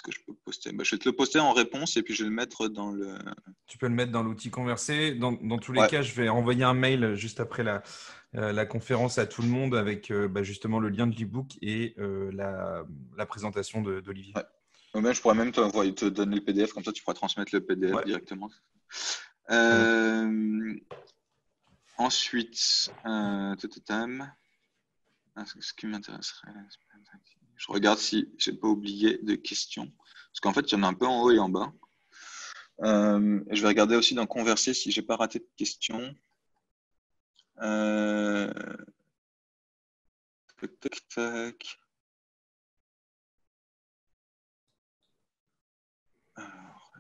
que je peux le poster? Je vais te le poster en réponse et puis je vais le mettre dans le. Tu peux le mettre dans l'outil conversé. Dans tous les Ouais. cas, je vais envoyer un mail juste après la conférence à tout le monde avec justement le lien de l'e-book et la présentation d'Olivier. Ouais. Même, je pourrais même te donner le PDF, comme ça tu pourras transmettre le PDF Ouais. directement. Ensuite, ce qui m'intéresserait, je regarde si j'ai pas oublié de questions, parce qu'en fait, il y en a un peu en haut et en bas. Je vais regarder aussi dans Converser si j'ai pas raté de questions. Tac. Alors,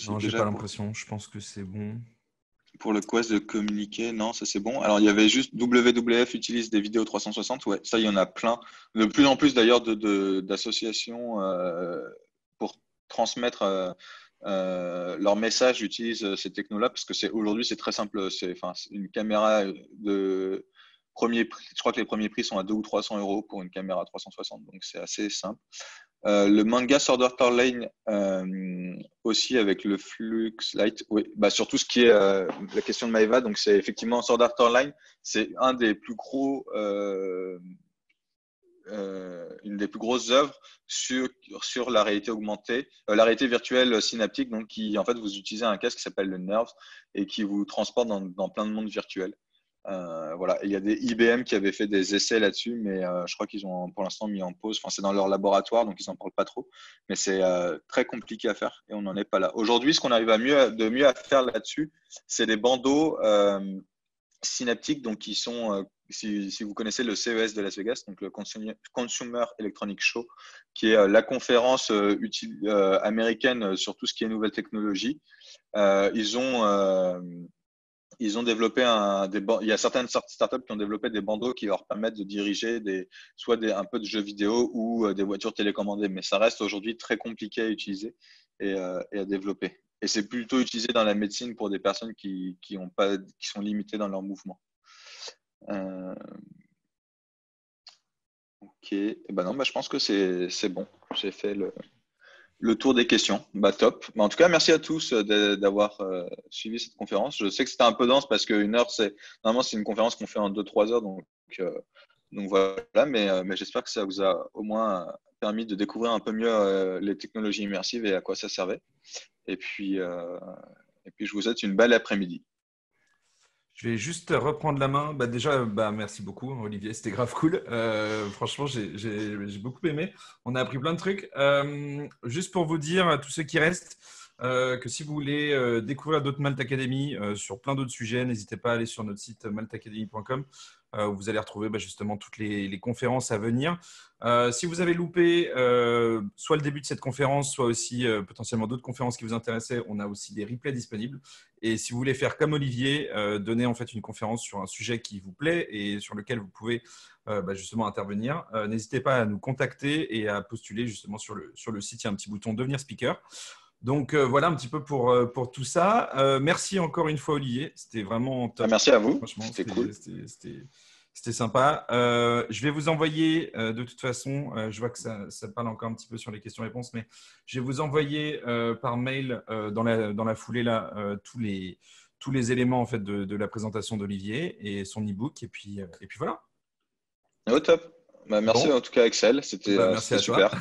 Non, j'ai déjà pas l'impression. Je pense que c'est bon. Pour le quest de communiquer, non, ça c'est bon. Alors, il y avait juste WWF utilise des vidéos 360. Ouais, ça, il y en a plein. De plus en plus d'ailleurs d'associations pour transmettre leur message utilisent ces technos-là parce que aujourd'hui, c'est très simple. C'est une caméra de premier prix. Je crois que les premiers prix sont à 200 ou 300 euros pour une caméra 360. Donc, c'est assez simple. Le manga Sword Art Online aussi avec le Flux Lite, oui, bah sur tout ce qui est la question de Maeva, donc c'est effectivement Sword Art Online, c'est un des plus gros, une des plus grosses œuvres sur la réalité augmentée, la réalité virtuelle synaptique, donc qui en fait vous utilisez un casque qui s'appelle le Nerve et qui vous transporte dans plein de mondes virtuels. Voilà. Et il y a des IBM qui avaient fait des essais là-dessus, mais je crois qu'ils ont pour l'instant mis en pause. Enfin, c'est dans leur laboratoire, donc ils n'en parlent pas trop. Mais c'est très compliqué à faire et on n'en est pas là. Aujourd'hui, ce qu'on arrive de mieux à faire là-dessus, c'est des bandeaux synaptiques, donc qui sont, si vous connaissez le CES de Las Vegas, donc le Consumer Electronic Show, qui est la conférence américaine sur tout ce qui est nouvelles technologies. Ils ont développé il y a certaines startups qui ont développé des bandeaux qui leur permettent de diriger un peu de jeux vidéo ou des voitures télécommandées. Mais ça reste aujourd'hui très compliqué à utiliser et à développer. Et c'est plutôt utilisé dans la médecine pour des personnes qui sont limitées dans leur mouvement. Ok. Et ben non, je pense que c'est bon. J'ai fait le tour des questions. Top. En tout cas, merci à tous d'avoir suivi cette conférence. Je sais que c'était un peu dense parce qu'une heure, normalement, c'est une conférence qu'on fait en 2-3 heures. Donc voilà, mais j'espère que ça vous a au moins permis de découvrir un peu mieux les technologies immersives et à quoi ça servait. Et puis je vous souhaite une belle après-midi. Je vais juste reprendre la main. Déjà, merci beaucoup, Olivier. C'était grave cool. Franchement, j'ai beaucoup aimé. On a appris plein de trucs. Juste pour vous dire à tous ceux qui restent que si vous voulez découvrir d'autres Malte Academy sur plein d'autres sujets, n'hésitez pas à aller sur notre site maltacademy.com où vous allez retrouver justement toutes les conférences à venir. Si vous avez loupé soit le début de cette conférence, soit aussi potentiellement d'autres conférences qui vous intéressaient, on a aussi des replays disponibles. Et si vous voulez faire comme Olivier, donner en fait une conférence sur un sujet qui vous plaît et sur lequel vous pouvez justement intervenir, n'hésitez pas à nous contacter et à postuler justement sur le site. Il y a un petit bouton devenir speaker. Donc voilà un petit peu pour tout ça. Merci encore une fois Olivier, c'était vraiment top. Merci à vous, Franchement, c'était cool. C'était sympa. Je vais vous envoyer, de toute façon, je vois que ça parle encore un petit peu sur les questions-réponses, mais je vais vous envoyer par mail dans la foulée là tous les éléments en fait de la présentation d'Olivier et son e-book et puis voilà. Au top. Merci en tout cas Axel, c'était super.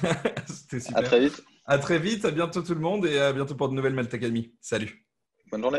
C'était super. À très vite. À très vite, à bientôt tout le monde et à bientôt pour de nouvelles Malte Academy. Salut. Bonne journée.